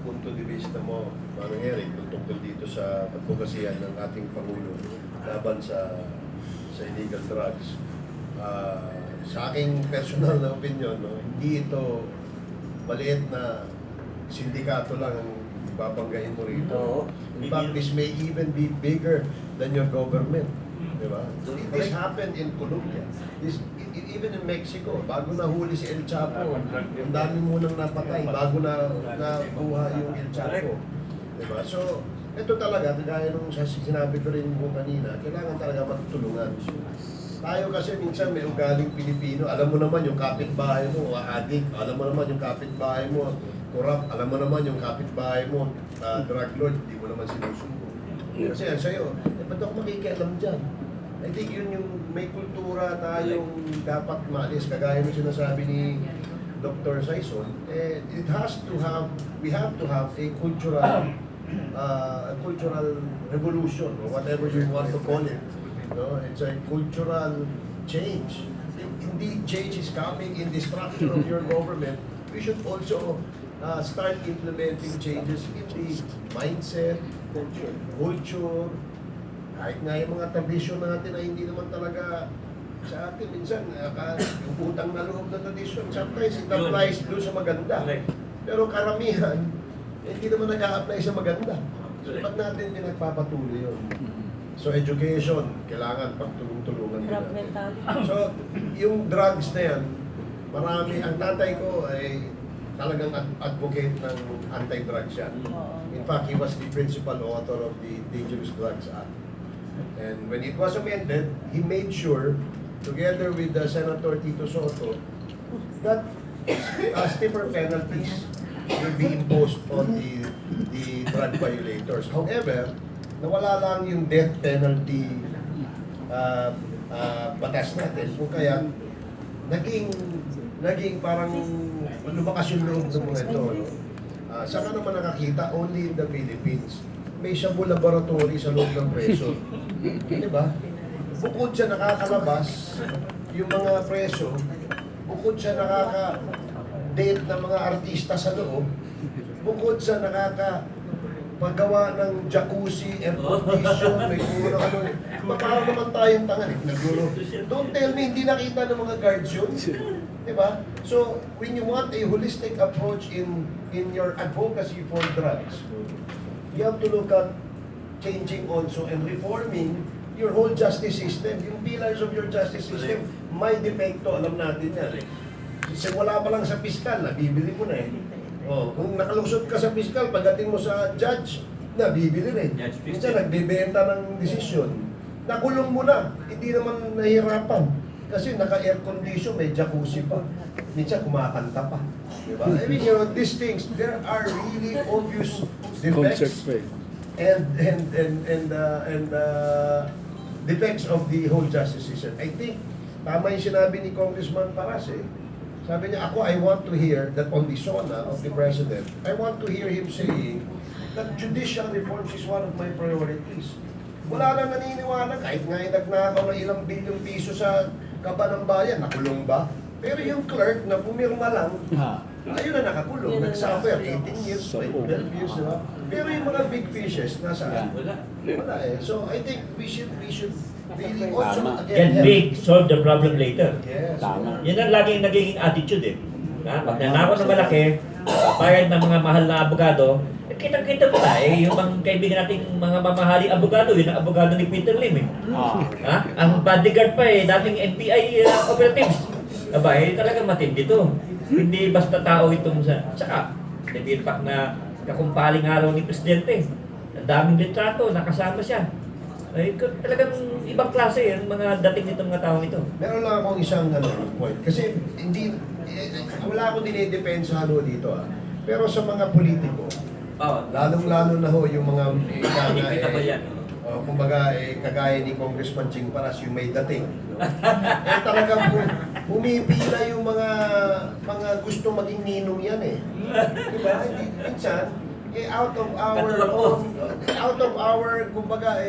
punto de vista mo, Manong Erick, tungkol dito sa advokasya ng ating Pangulo laban sa illegal drugs. Sa aking personal na opinion, no, hindi ito maliit na sindikato lang ang babanggain mo rito. In fact, this may even be bigger than your government. Diba? This happened in Colombia. Even in Mexico, bago nahuli si El Chapo, ang dami munang napatay bago nabuha yung El Chapo. Diba? So, ito talaga, kagaya nung sinabi ko rin mo kanina, kailangan talaga matutulungan. Tayo kasi minsan may ugaling Pilipino, alam mo naman yung kapitbahay mo, addict, alam mo naman yung kapitbahay mo, corrupt, alam mo naman yung kapitbahay mo, drug lord, hindi mo naman sinusubo. Kasi yan sa'yo, ba't ako makikialam dyan? I think yun yung may kultura tayong dapat maalis, kagaya ng sinasabi ni Dr. Sayson, it has to have, we have to have a cultural revolution, or whatever you want to call it. No, it's a cultural change. Indeed, change is coming in the structure of your government. We should also start implementing changes in the mindset, culture, kahit nga yung mga tradisyon natin na hindi naman talaga sa atin. Minsan, yung utang na loob na tradisyon, sometimes it applies doon sa maganda. Pero karamihan, hindi naman nag-a-apply sa maganda. So, ba't natin pinagpapatuloy yun? So education, kailangan pagtulong-tulungan nila. So yung drugs na yan, marami, ang tatay ko ay talagang advocate ng anti-drugs yan. In fact, he was the principal author of the Dangerous Drugs Act. And when it was amended, he made sure, together with Senator Tito Soto, that stiffer penalties will be imposed on the drug violators. However, nawala lang yung death penalty batas natin. Kung kaya, naging parang lumakas yung loob ng mga ito. No? Saan ka naman nakakita? Only in the Philippines. May shabu laboratory sa loob ng preso. Diba? Bukod siya nakakalabas, yung mga preso, bukod siya nakaka-date ng mga artista sa loob, bukod siya paggawa ng jacuzzi, air condition, may puro ano. Parang naman tayong tangan eh. Don't tell me, hindi nakita ng mga guards yun. Diba? So, when you want a holistic approach in your advocacy for drugs, you have to look at changing also and reforming your whole justice system. Yung pillars of your justice system, may depekto, alam natin yan. Kasi wala pa lang sa piskal, nabibili mo na eh. Oh, kung nakalusot ka sa piskal, pagdating mo sa judge, nabibili rin. Minsan nagbebenta ng desisyon. Nakulong mo na, hindi naman nahihirapan. Kasi naka-air condition, may jacuzzi pa. Minsan kumakanta pa. Diba? I mean, you know, these things, there are really obvious defects and defects of the whole justice system. I think, tama yung sinabi ni Congressman Paras eh. Sabi niya, I want to hear that on the SONA of the President, I want to hear him saying that judicial reforms is one of my priorities. Wala nang naniniwala, kahit nga nagnakaw ng ilang bilyong piso sa kaba ng bayan, nakulong ba? Pero yung clerk na pumirma lang, ayun na nakakulong, nag-suffer 18 years, 12 years, diba? Pero yung mga big fishes, nasaan? Wala eh. So I think we should really also Get big, solve the problem later. Yes. Yan ang laging nagiging attitude eh. Pag nanakaw ng malaki, bayad ng mga mahal na abogado, kitang-kita mo na eh, yung mga kaibigan nating mga mamahaling abogado, yun ang abogado ni Peter Lim eh. Ang bodyguard pa eh, dating NPI operatives. Aba eh, talagang matindi to. Hindi basta tao itong saka, nag-impact na kakumpaling araw ni Presidente. Ang daming litrato, nakasama siya. Ay, talagang ibang klase yung mga dating nitong mga tao ito. Meron lang akong isang point. Kasi hindi, wala akong dinidepensahan dito Pero sa mga politiko, lalong-lalo na yung mga kumbaga kagaya ni Congressman Jing Paras, yung may dating. Talagang umipila yung mga gusto maging ninong yan eh. Diba? Minsan, out of our kumbaga,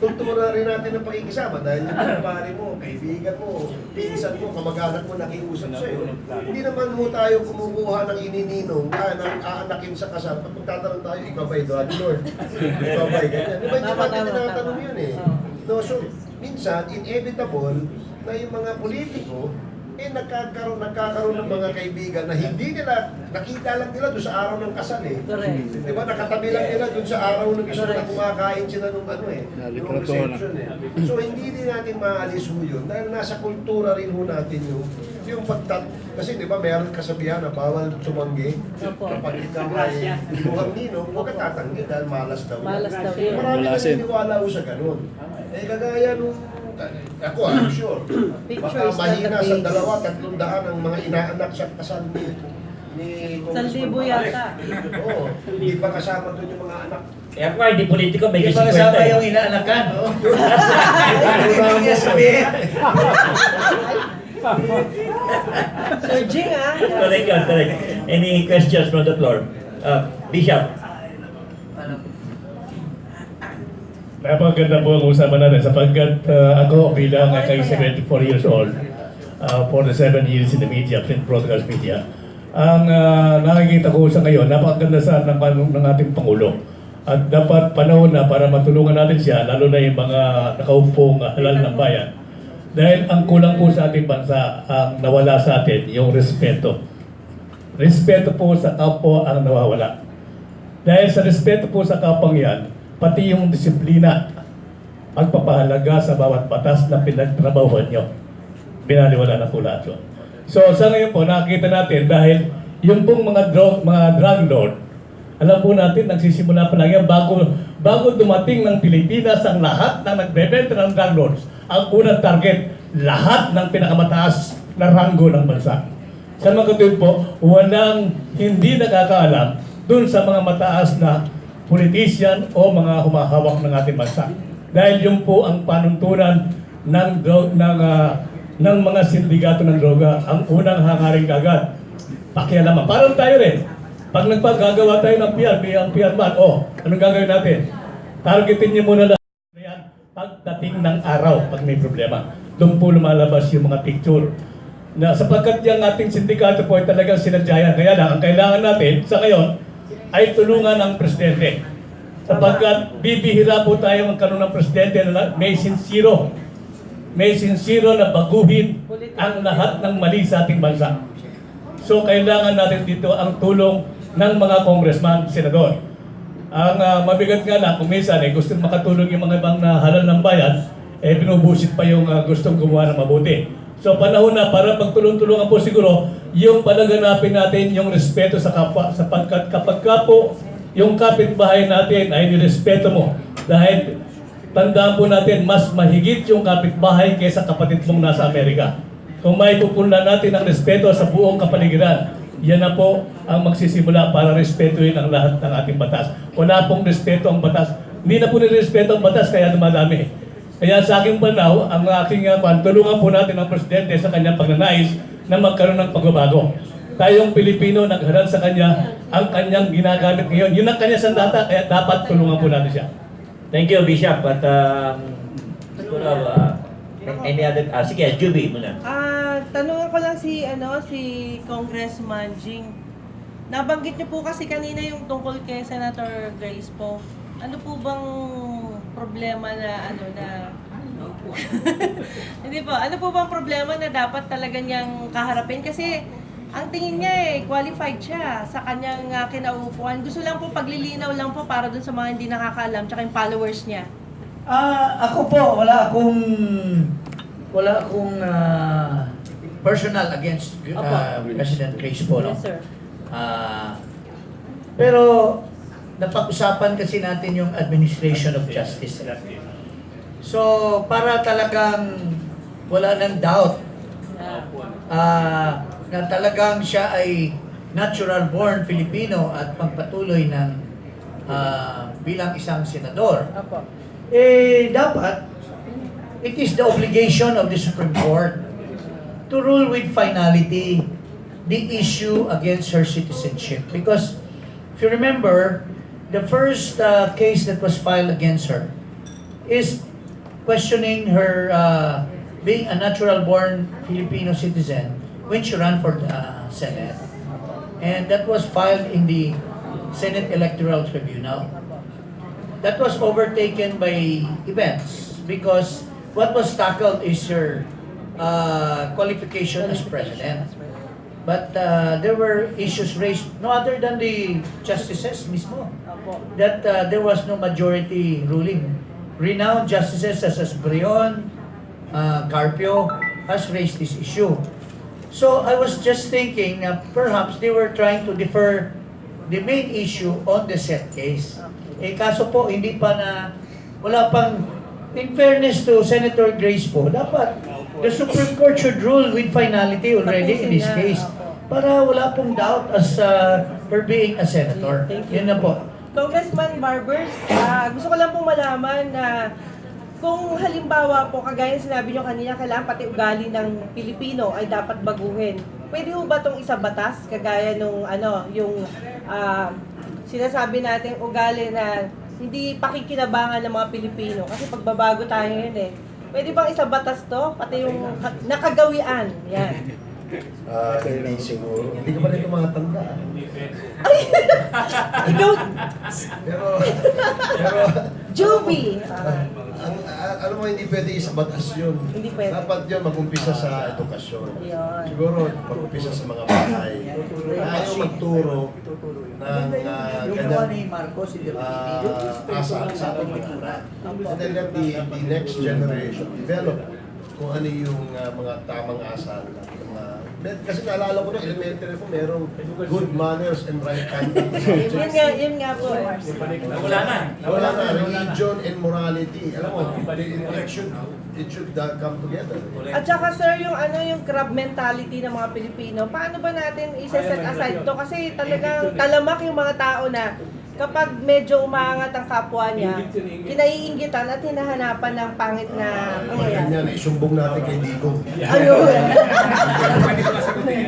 kultura rin natin ng pakikisama dahil yung kumpare mo, kaibigan mo, pinsan mo, kamag-anak mo nakiusap sa'yo. Hindi naman mo tayo kumukuha ng inininong, ng aanakin sa kasal. Pag magtatanong tayo, ikaw ba'y Daddy Lord? Ikaw ba'y ganyan? Di ba hindi natin tinatanong yun eh? No, so, minsan, inevitable na yung mga politiko, nagkakaroon ng mga kaibigan na hindi nila, nakita lang nila doon sa araw ng kasal eh. Di ba, nakatabi lang nila doon sa araw ng gusto na kumakain sila nung nung reception eh. So, hindi din natin maalis ho yun dahil nasa kultura rin ho natin yung kasi di ba, mayroon kasabihan na bawal tumanggi. Kapag ikaw ay mukhang ninong, huwag ka tatanggi dahil malas daw. Marami na niniwala ho sa ganun. Eh, kagaya nung ako, I'm sure. Baka mahina sa 200-300 ang mga inaanak sa kasal ni Sanlibo yata. Oo, hindi pa kasama doon yung mga anak. Eh ako hindi politiko, may Hindi gising pa kasama yung inaanakan. Ano niya sabihin? Sir Jing, Correct. Any questions from the floor? Bishop. Napakaganda po ang usapan natin sapagkat ako bilang kay 74 years old for the 7 years in the media, print broadcast media, ang nakikita ko sa ngayon, napakaganda sa ng ating Pangulo. At dapat panahon na para matulungan natin siya, lalo na yung mga nakaupong halal ng bayan. Dahil ang kulang po sa ating bansa, ang nawala sa atin, yung respeto. Respeto po sa kapwa ang nawawala. Dahil sa respeto po sa kapwang yan, pati yung disiplina, pagpapahalaga sa bawat batas na pinagtrabahuan nyo. Binaliwala na po lahat yun. So sa ngayon po, nakikita natin dahil yung pong mga drug lord, alam po natin, nagsisimula pa lang yan bago dumating ng Pilipinas ang lahat ng nagbebenta ng drug lords. Ang unang target, lahat ng pinakamataas na ranggo ng bansa. Sa mga katuwid po, walang hindi nakakaalam dun sa mga mataas na politician o mga humahawak ng ating bansa. Dahil yun po ang panuntunan ng mga sindikato ng droga. Ang unang hangaring kagad, pakialaman. Parang tayo rin. Pag nagpagagawa tayo ng PR man, anong gagawin natin? Targetin niyo muna lahat yan pagdating ng araw pag may problema. Doon po lumalabas yung mga picture. Na sapagkat yung ating sindikato po ay talagang sinadyayan. Kaya lang, ang kailangan natin sa ngayon, ay tulungan ng presidente. Sapagkat bibihira po tayo magkaroon ng presidente na may sincero na baguhin ang lahat ng mali sa ating bansa. So kailangan natin dito ang tulong ng mga congressman, senador. Ang mabigat nga lang, kung minsan gusto makatulong yung mga ibang halal ng bayan, binubusit pa yung gustong gumawa ng mabuti. So panahon na para pagtulong-tulungan po siguro yung palaganapin natin yung respeto sa kapwa, sapagkat kapag po yung kapitbahay natin ay nirespeto mo dahil tandaan po natin mas mahigit yung kapitbahay kaysa kapatid mong nasa Amerika. Kung may pupunla natin ang respeto sa buong kapaligiran, yan na po ang magsisimula para respetuhin ang lahat ng ating batas. Wala pong respeto ang batas. Hindi na po nirespeto ang batas kaya dumadami. Kaya sa aking panaw, ang aking tulungan po natin ang presidente sa kanyang pagnanais na magkaroon ng pagbabago. Tayong Pilipino nagharap sa kanya ang kanyang ginagamit ngayon. Yun ang kanya sandata, kaya dapat tulungan po natin siya. Thank you, Bishop. At any other, sige, Juby muna. Tanungan ko lang si Congressman Jing. Nabanggit niyo po kasi kanina yung tungkol kay Senator Grace po. Ano po bang problema na hindi po, ano po bang problema na dapat talaga niyang kaharapin? Kasi ang tingin niya qualified siya sa kanyang kinauupuan. Gusto lang po paglilinaw lang po para dun sa mga hindi nakakaalam tsaka yung followers niya. Ako po, wala akong personal against President Grace po. No? Yes, sir. Pero napag-usapan kasi natin yung administration of justice. So, para talagang wala ng doubt na talagang siya ay natural born Filipino at pagpatuloy ng bilang isang senador. Dapat it is the obligation of the Supreme Court to rule with finality the issue against her citizenship. Because if you remember, the first case that was filed against her is questioning her being a natural-born Filipino citizen when she ran for the Senate. And that was filed in the Senate Electoral Tribunal. That was overtaken by events because what was tackled is her qualification as president. But there were issues raised, no other than the justices mismo, that there was no majority ruling. Renowned justices such as Brion, Carpio has raised this issue. So I was just thinking na perhaps they were trying to defer the main issue on the set case. Eh kaso po, hindi pa wala pang, in fairness to Senator Grace po, dapat the Supreme Court should rule with finality already in this case. Para wala pong doubt as her being a senator. Yun na po. Congressman Barbers, gusto ko lang pong malaman na kung halimbawa po, kagaya sinabi nyo kanina, kailangan pati ugali ng Pilipino ay dapat baguhin. Pwede mo ba itong isa batas? Kagaya nung yung sinasabi natin ugali na hindi pakikinabangan ng mga Pilipino. Kasi pagbabago tayo yun eh. Pwede bang isa batas to? Pati yung nakagawian. Yan. Hindi siguro. Hindi ka pa rin tumatanda. Ikaw, Pero Joby! alam mo, hindi pwede sa batas yun. Hindi pwede. Dapat yun mag-umpisa sa edukasyon. Yun. Siguro mag-umpisa sa mga bahay. Ayaw magturo ng Yung gawa ni Marcos, asa sa ating mga anak. And then let the next generation develop kung ano yung mga tamang asal. Kasi naalala ko na elementary po, merong good manners and right conduct. Yun nga po eh. Wala na. Wala na, religion and morality. Alam mo, it should come together. At saka sir, yung crab mentality ng mga Pilipino, paano ba natin i-set aside to? Kasi talagang talamak yung mga tao na kapag medyo umaangat ang kapwa niya, kinaiinggitan at hinahanapan ng pangit na pangyayari. Ganyan, isumbong natin kay Digong. Ayun.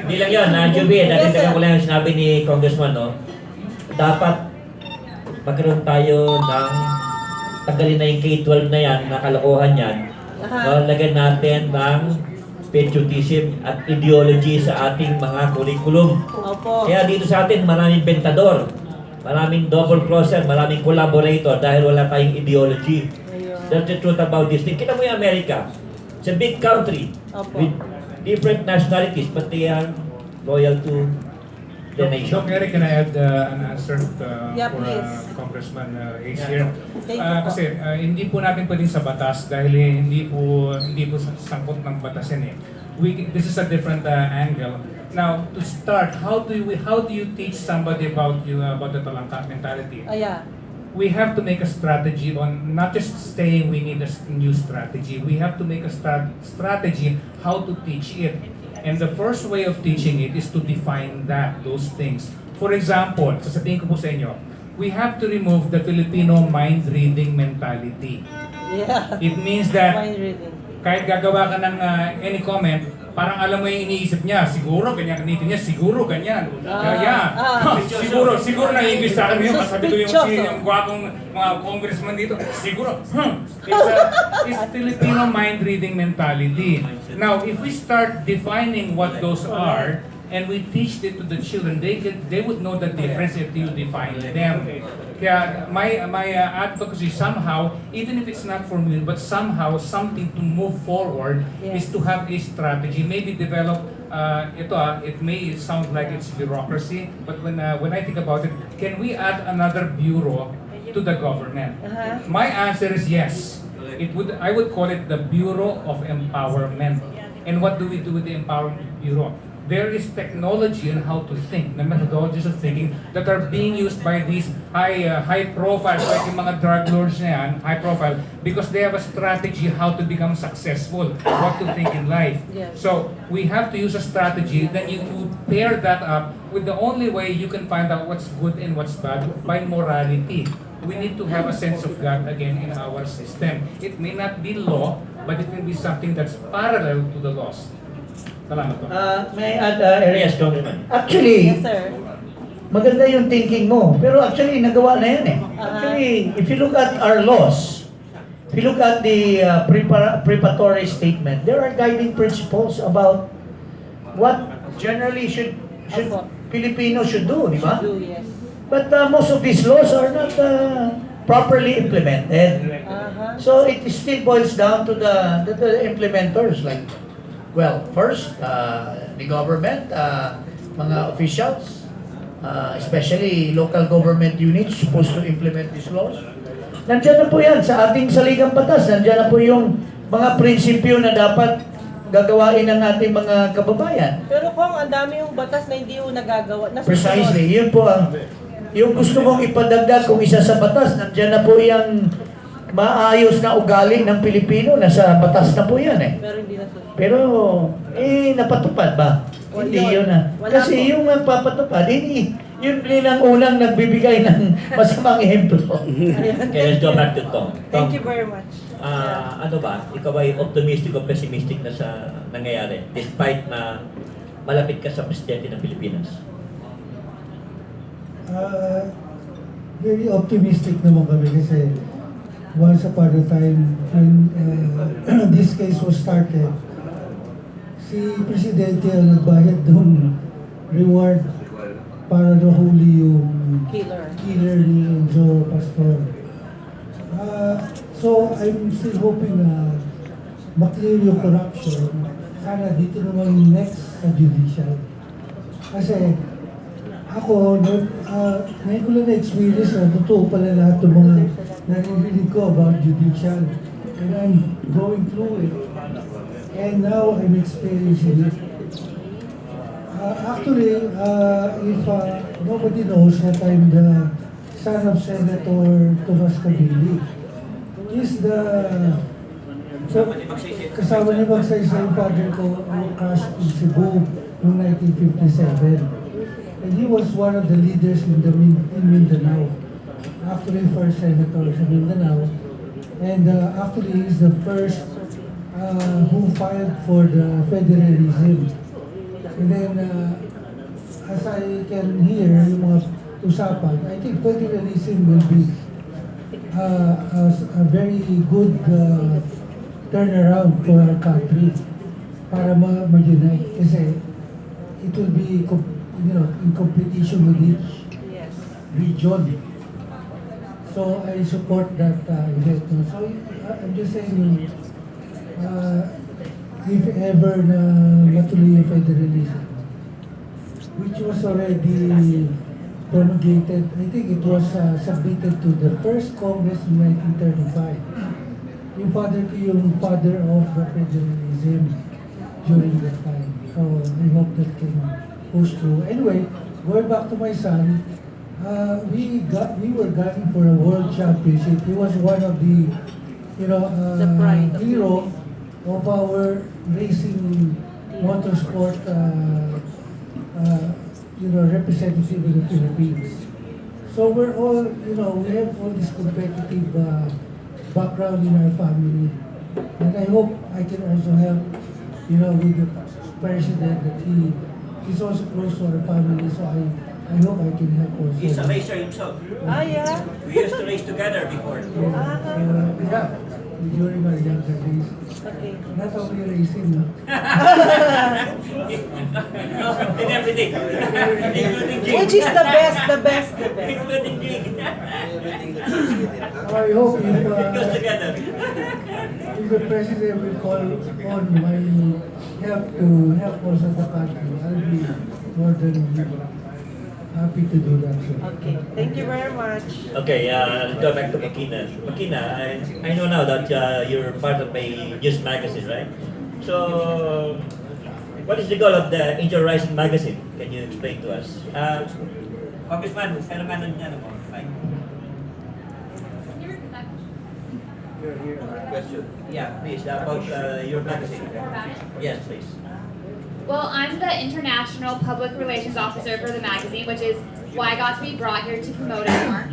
Hindi lang yun, Juby, dati ko lang yung sinabi ni Congressman, no? Dapat magkaroon tayo ng tanggalin na yung K-12 na yan, na kalokohan yan. Lagyan natin ng patriotism at ideology sa ating mga curriculum. Opo. Kaya dito sa atin, maraming bentador, maraming double crosser, maraming collaborator dahil wala tayong ideology. That's the truth about this thing. Kita mo yung Amerika. It's a big country with different nationalities, but they are loyal to the nation. Doc Eric, can I add an answer Yeah, for please. Congressman Ace here? Thank you po. Kasi hindi po natin pwedeng sa batas dahil hindi po sangkot ng batas yan eh. This is a different angle. Now, to start, how do you teach somebody about the talangka mentality? Yeah. We have to make a strategy on not just saying we need a new strategy. We have to make a strategy how to teach it. And the first way of teaching it is to define those things. For example, sasabihin ko po sa inyo, we have to remove the Filipino mind-reading mentality. Yeah. It means that Mind reading. kahit gagawa ka ng any comment, parang alam mo yung iniisip niya, siguro ganyan kanitin niya, siguro ganyan. Siguro na-English sa akin yun, masabi ko yung gwapong mga congressman dito, siguro, it's Filipino mind-reading mentality. Now, if we start defining what those are, and we teach it to the children, they would know the difference if you define them. Kaya my advocacy somehow, even if it's not for me, but somehow something to move forward is to have a strategy. Maybe develop it may sound like it's bureaucracy, but when I think about it, can we add another bureau to the government? My answer is yes. I would call it the Bureau of Empowerment. And what do we do with the Empowerment Bureau? There is technology on how to think, the methodologies of thinking that are being used by these high profile, like yung mga drug lords na yan, high profile, because they have a strategy how to become successful, what to think in life. Yes. So we have to use a strategy, then you pair that up with the only way you can find out what's good and what's bad, by morality. We need to have a sense of God again in our system. It may not be law, but it will be something that's parallel to the laws. Salamat po. May I add, Eric? Yes, Congressman. Actually, Yes, sir. maganda yung thinking mo. Pero actually, nagawa na yan eh. Actually, if you look at our laws, if you look at the preparatory statement, there are guiding principles about what generally should Filipinos should do, di ba? Yes. But most of these laws are not properly implemented. So it still boils down to the implementers. Like, well, first, the government, mga officials, especially local government units supposed to implement these laws. Nandiyan na po yan sa ating saligang batas. Nandiyan na po yung mga prinsipyo na dapat gagawain ng ating mga kababayan. Pero kung ang dami yung batas na hindi yung nagagawa. Precisely, yun po ang yung gusto mong ipadagdag kung isa sa batas, nandiyan na po yung maayos na ugali ng Pilipino, nasa batas na po yan eh. Pero hindi na. Pero, napatupad ba? Hindi yun na. Kasi yung magpapatupad, yun din ang unang nagbibigay ng masamang ehemplo. Okay, let's go back to Cong. Thank you very much. Ano ba? Ikaw ay optimistic o pessimistic na sa nangyayari despite na malapit ka sa presidente ng Pilipinas? Very optimistic naman kami kasi once upon a time when this case was started, si Presidente ang nagbayad ng reward para nahuli yung killer ni Enzo Pastor. So I'm still hoping na maklear yung corruption. Sana dito naman yung next sa judicial. Kasi ako, ngayon ko lang na-experience na totoo pala lahat ng mga naririnig ko about judicial. And I'm going through it. And now I'm experiencing it. Actually, if nobody knows that I'm the son of Senator Tomas Cavili, he's the kasama ni Magsaysay yung father ko ang crash in Cebu noong 1957. And he was one of the leaders in Mindanao. Actually, first senator sa Mindanao. And actually, he's the first who filed for the federalism. And then, as I can hear yung mga usapan, I think federalism will be a very good turnaround for our country para ma-unite. Kasi it will be in competition with each region. So I support that event. So I'm just saying, if ever na matuloy yung federalism, which was already promulgated, I think it was submitted to the first Congress in 1935. Yung father ko yung father of the federalism during that time. So I hope that can push through. Anyway, going back to my son, we were gunning for a world championship. He was one of the hero of our racing motorsport representative in the Philippines. So we're all, we have all this competitive background in our family. And I hope I can also help, with the president that he's also close to our family. So I hope I can help also. He's a racer himself. Yeah. We used to race together before. Yeah, during our younger days. Okay. Not only racing, no? In everything. Including Jing. Which is the best. Including Jing. I hope It goes together. if the president will call on my help to help also the country, I'll be more than happy to do that. So. Okay. Thank you very much. Okay, let's go back to Mckenna. Mckenna, I know now that you're part of a news magazine, right? So, what is the goal of the Angel Rising magazine? Can you explain to us? Congressman, ano niya mo? Question. Yeah, please, about your magazine. Yes, please. Well, I'm the International Public Relations Officer for the magazine, which is why I got to be brought here to promote it more.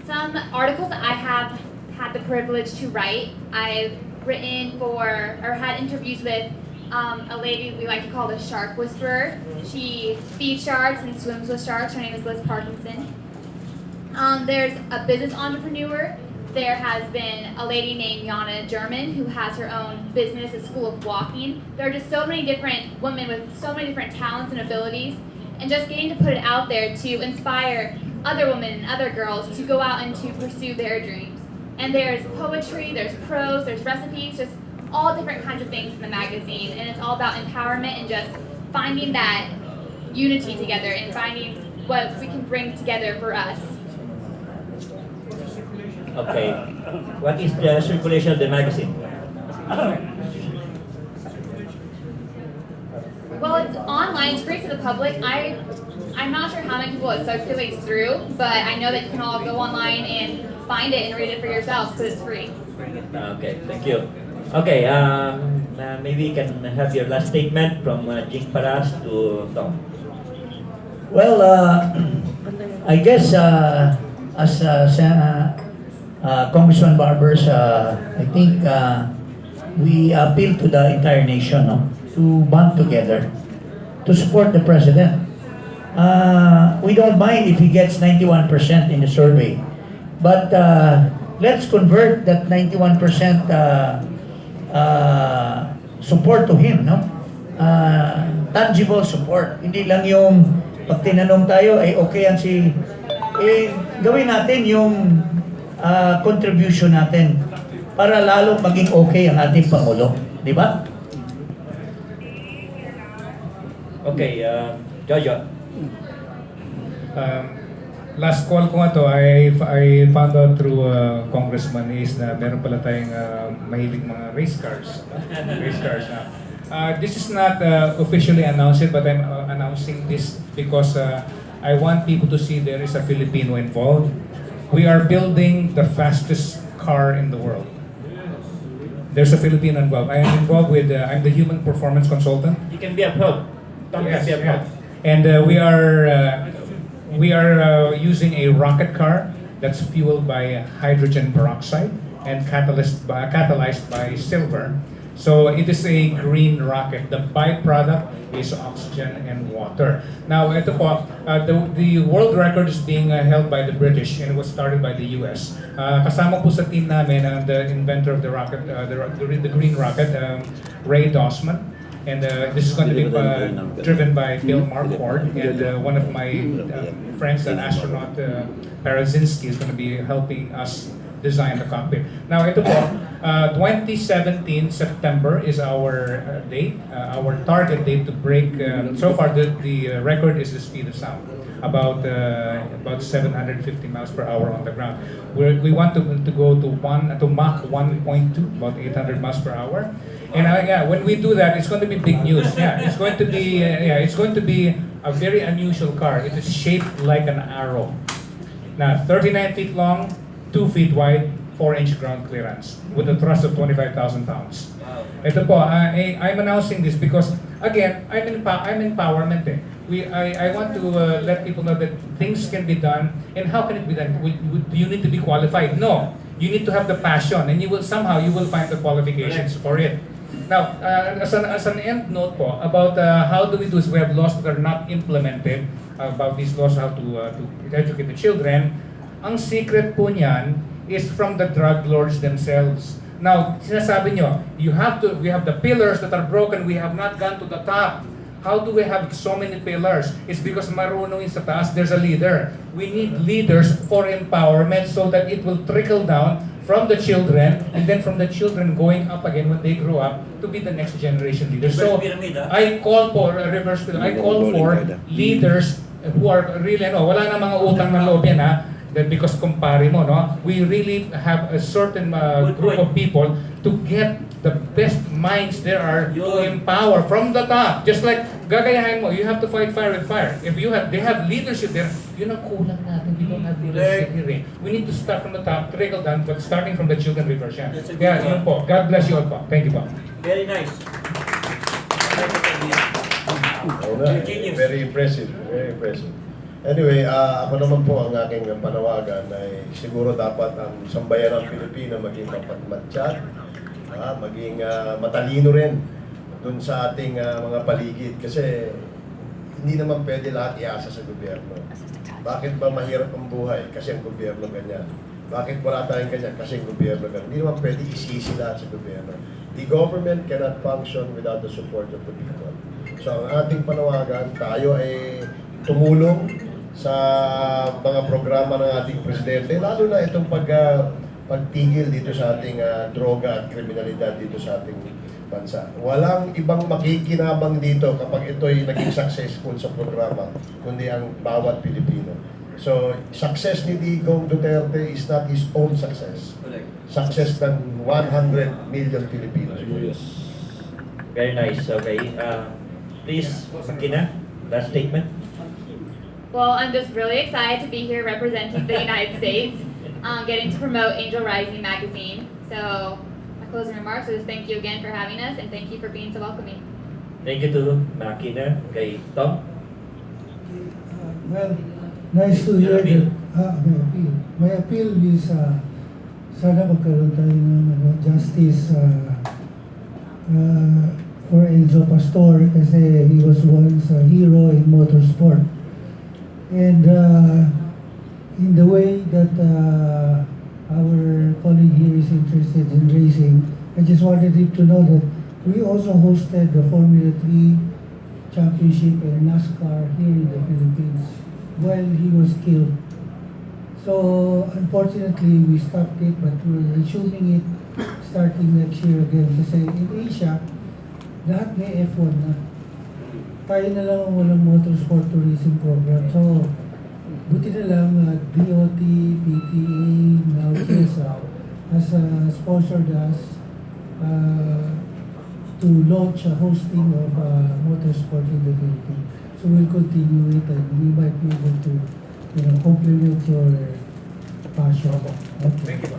Some articles that I have had the privilege to write, I've written for, or had interviews with a lady we like to call the Shark Whisperer. She feeds sharks and swims with sharks. Her name is Liz Parkinson. There's a business entrepreneur there has been a lady named Jana German who has her own business, a school of walking. There are just so many different women with so many different talents and abilities, and just getting to put it out there to inspire other women and other girls to go out and to pursue their dreams. And there's poetry, there's prose, there's recipes, just all different kinds of things in the magazine, and it's all about empowerment and just finding that unity together and finding what we can bring together for us. Okay. What is the circulation of the magazine? Well, it's online, it's free to the public. I'm not sure how many people it circulates through, but I know that you can all go online and find it and read it for yourselves because it's free. Okay, thank you. Okay, maybe you can have your last statement from Jing Paras to Tom. Well, I guess as Congressman Barbers, I think we appeal to the entire nation, no, to band together to support the president. We don't mind if he gets 91% in the survey, but let's convert that 91% support to him, no? Tangible support. Hindi lang yung pag tinanong tayo, ay okay yan si... gawin natin yung contribution natin para lalo maging okay ang ating Pangulo. Di ba? Okay, Jojo. Last call ko nga to, I found out through Congressman is na meron pala tayong mahilig mga race cars. Race cars na. This is not officially announced but I'm announcing this because I want people to see there is a Filipino involved. We are building the fastest car in the world. There's a Filipino involved. I am involved with, I'm the human performance consultant. You can be a proud. Tom can be a proud. And we are using a rocket car that's fueled by hydrogen peroxide and catalyzed by silver. So it is a green rocket. The byproduct is oxygen and water. Now, ito po, the world record is being held by the British and it was started by the US. Kasama po sa team namin the inventor of the rocket, the green rocket, Ray Dosman. And this is going to be driven by Bill Marquardt, and one of my friends, an astronaut, Parazinski, is going to be helping us design the cockpit. Now, ito po, 2017 September is our date, our target date to break. So far, the record is the speed of sound, about 750 miles per hour on the ground. We want to go to Mach 1.2, about 800 miles per hour. And when we do that, it's going to be big news. Yeah, it's going to be a very unusual car. It is shaped like an arrow. Now, 39 feet long, 2 feet wide, 4-inch ground clearance with a thrust of 25,000 pounds. Ito po, I'm announcing this because again, I'm empowerment. I want to let people know that things can be done. And how can it be done? Do you need to be qualified? No, you need to have the passion, and you will find the qualifications for it. Now, as an end note po about how do we do this, we have laws that are not implemented about these laws, how to educate the children. Ang secret po niyan is from the drug lords themselves. Now, sinasabi nyo, we have the pillars that are broken, we have not gone to the top. How do we have so many pillars? It's because marunong sa taas, there's a leader. We need leaders for empowerment so that it will trickle down from the children, and then from the children going up again when they grow up to be the next generation leaders. So, I call for reverse pyramid. I call for leaders who are really, wala na mga utang na loob yan, ha? That because kumpare mo, no? We really have a certain group of people to get the best minds there are to empower from the top. Just like gagayahin mo, you have to fight fire with fire. If they have leadership there, yun ang kulang natin. We don't have leadership here. We need to start from the top, trickle down, but starting from the children reverse. Yeah, yun po. God bless you all po. Thank you po. Very nice. Very impressive. Very impressive. Anyway, ako naman po ang aking panawagan ay siguro dapat ang sambayan ng Pilipino maging mapagmatsyag, maging matalino rin dun sa ating mga paligid kasi hindi naman pwede lahat iasa sa gobyerno. Bakit ba mahirap ang buhay? Kasi ang gobyerno ganyan. Bakit wala tayong ganyan? Kasi gobyerno ganun. Hindi naman pwede isisi lahat sa gobyerno. The government cannot function without the support of the people. So ang ating panawagan, tayo ay tumulong sa mga programa ng ating presidente, lalo na itong pagtigil dito sa ating droga at kriminalidad dito sa ating bansa. Walang ibang makikinabang dito kapag ito'y naging successful sa programa, kundi ang bawat Pilipino. So, success ni Digong Duterte is not his own success. Success ng 100 million Filipinos. Very nice. Okay. Please, Mckenna, last statement. Well, I'm just really excited to be here representing the United States, getting to promote Angel Rising magazine. So, my closing remarks is thank you again for having us, and thank you for being so welcoming. Thank you to Mckenna. Okay, Tom? Well, nice to hear that. My appeal is sana magkaroon tayo ng justice for Enzo Pastor kasi he was once a hero in motorsport. And in the way that our colleague here is interested in racing, I just wanted him to know that we also hosted the Formula 3 Championship and NASCAR here in the Philippines while he was killed. So unfortunately, we stopped it, but we're resuming it starting next year again. Kasi in Asia, lahat may F1 na. Tayo na lang ang walang motorsport tourism program. So, buti na lang DOT, PTA, now CSA has sponsored us to launch a hosting of motorsport in the Philippines. So we'll continue it and we might be able to complement your passion. Okay. Thank you.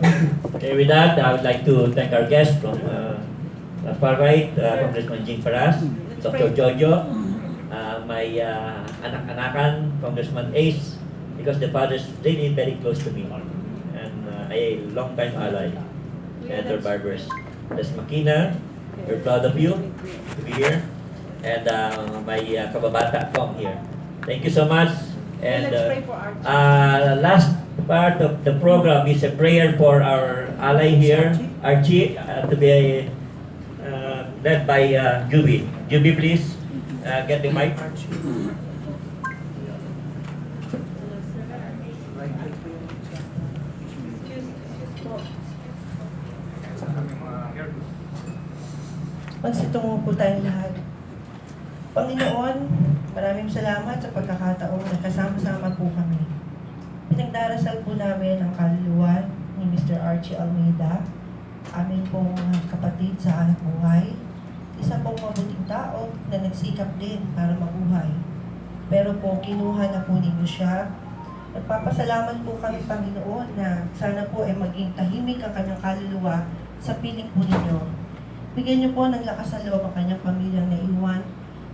Okay, with that, I would like to thank our guest from the far right, Congressman Jing Paras, Dr. Jojo, my anak-anakan, Congressman Ace, because the father's really very close to me, and a long-time ally, Senator Barbers. That's Mckenna, we're proud of you to be here, and my kababata, Cong here. Thank you so much. And last part of the program is a prayer for our ally here, Archie, to be led by Juby. Juby, please get the mic. Magsitungo po tayong lahat. Panginoon, maraming salamat sa pagkakataong nagkasama-sama po kami. Pinagdarasal po namin ang kaluluwa ni Mr. Archie Almeida, aming pong kapatid sa anak buhay, isa pong mabuting tao na nagsikap din para mabuhay. Pero po, kinuha na po ninyo siya. Nagpapasalamat po kami, Panginoon, na sana po ay maging tahimik ang kanyang kaluluwa sa piling po ninyo. Bigyan niyo po ng lakas sa loob ang kanyang pamilyang naiwan.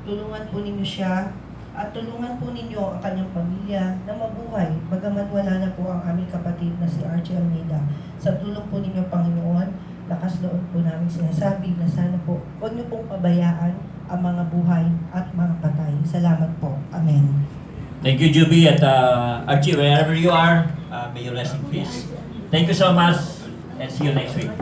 Tulungan po ninyo siya at tulungan po ninyo ang kanyang pamilya na mabuhay, bagamat wala na po ang aming kapatid na si Archie Almeida. Sa tulong po ninyo, Panginoon, lakas loob po namin sinasabi na sana po huwag niyo pong pabayaan ang mga buhay at mga patay. Salamat po. Amen. Thank you, Juby, at Archie, wherever you are, may you rest in peace. Thank you so much, and see you next week.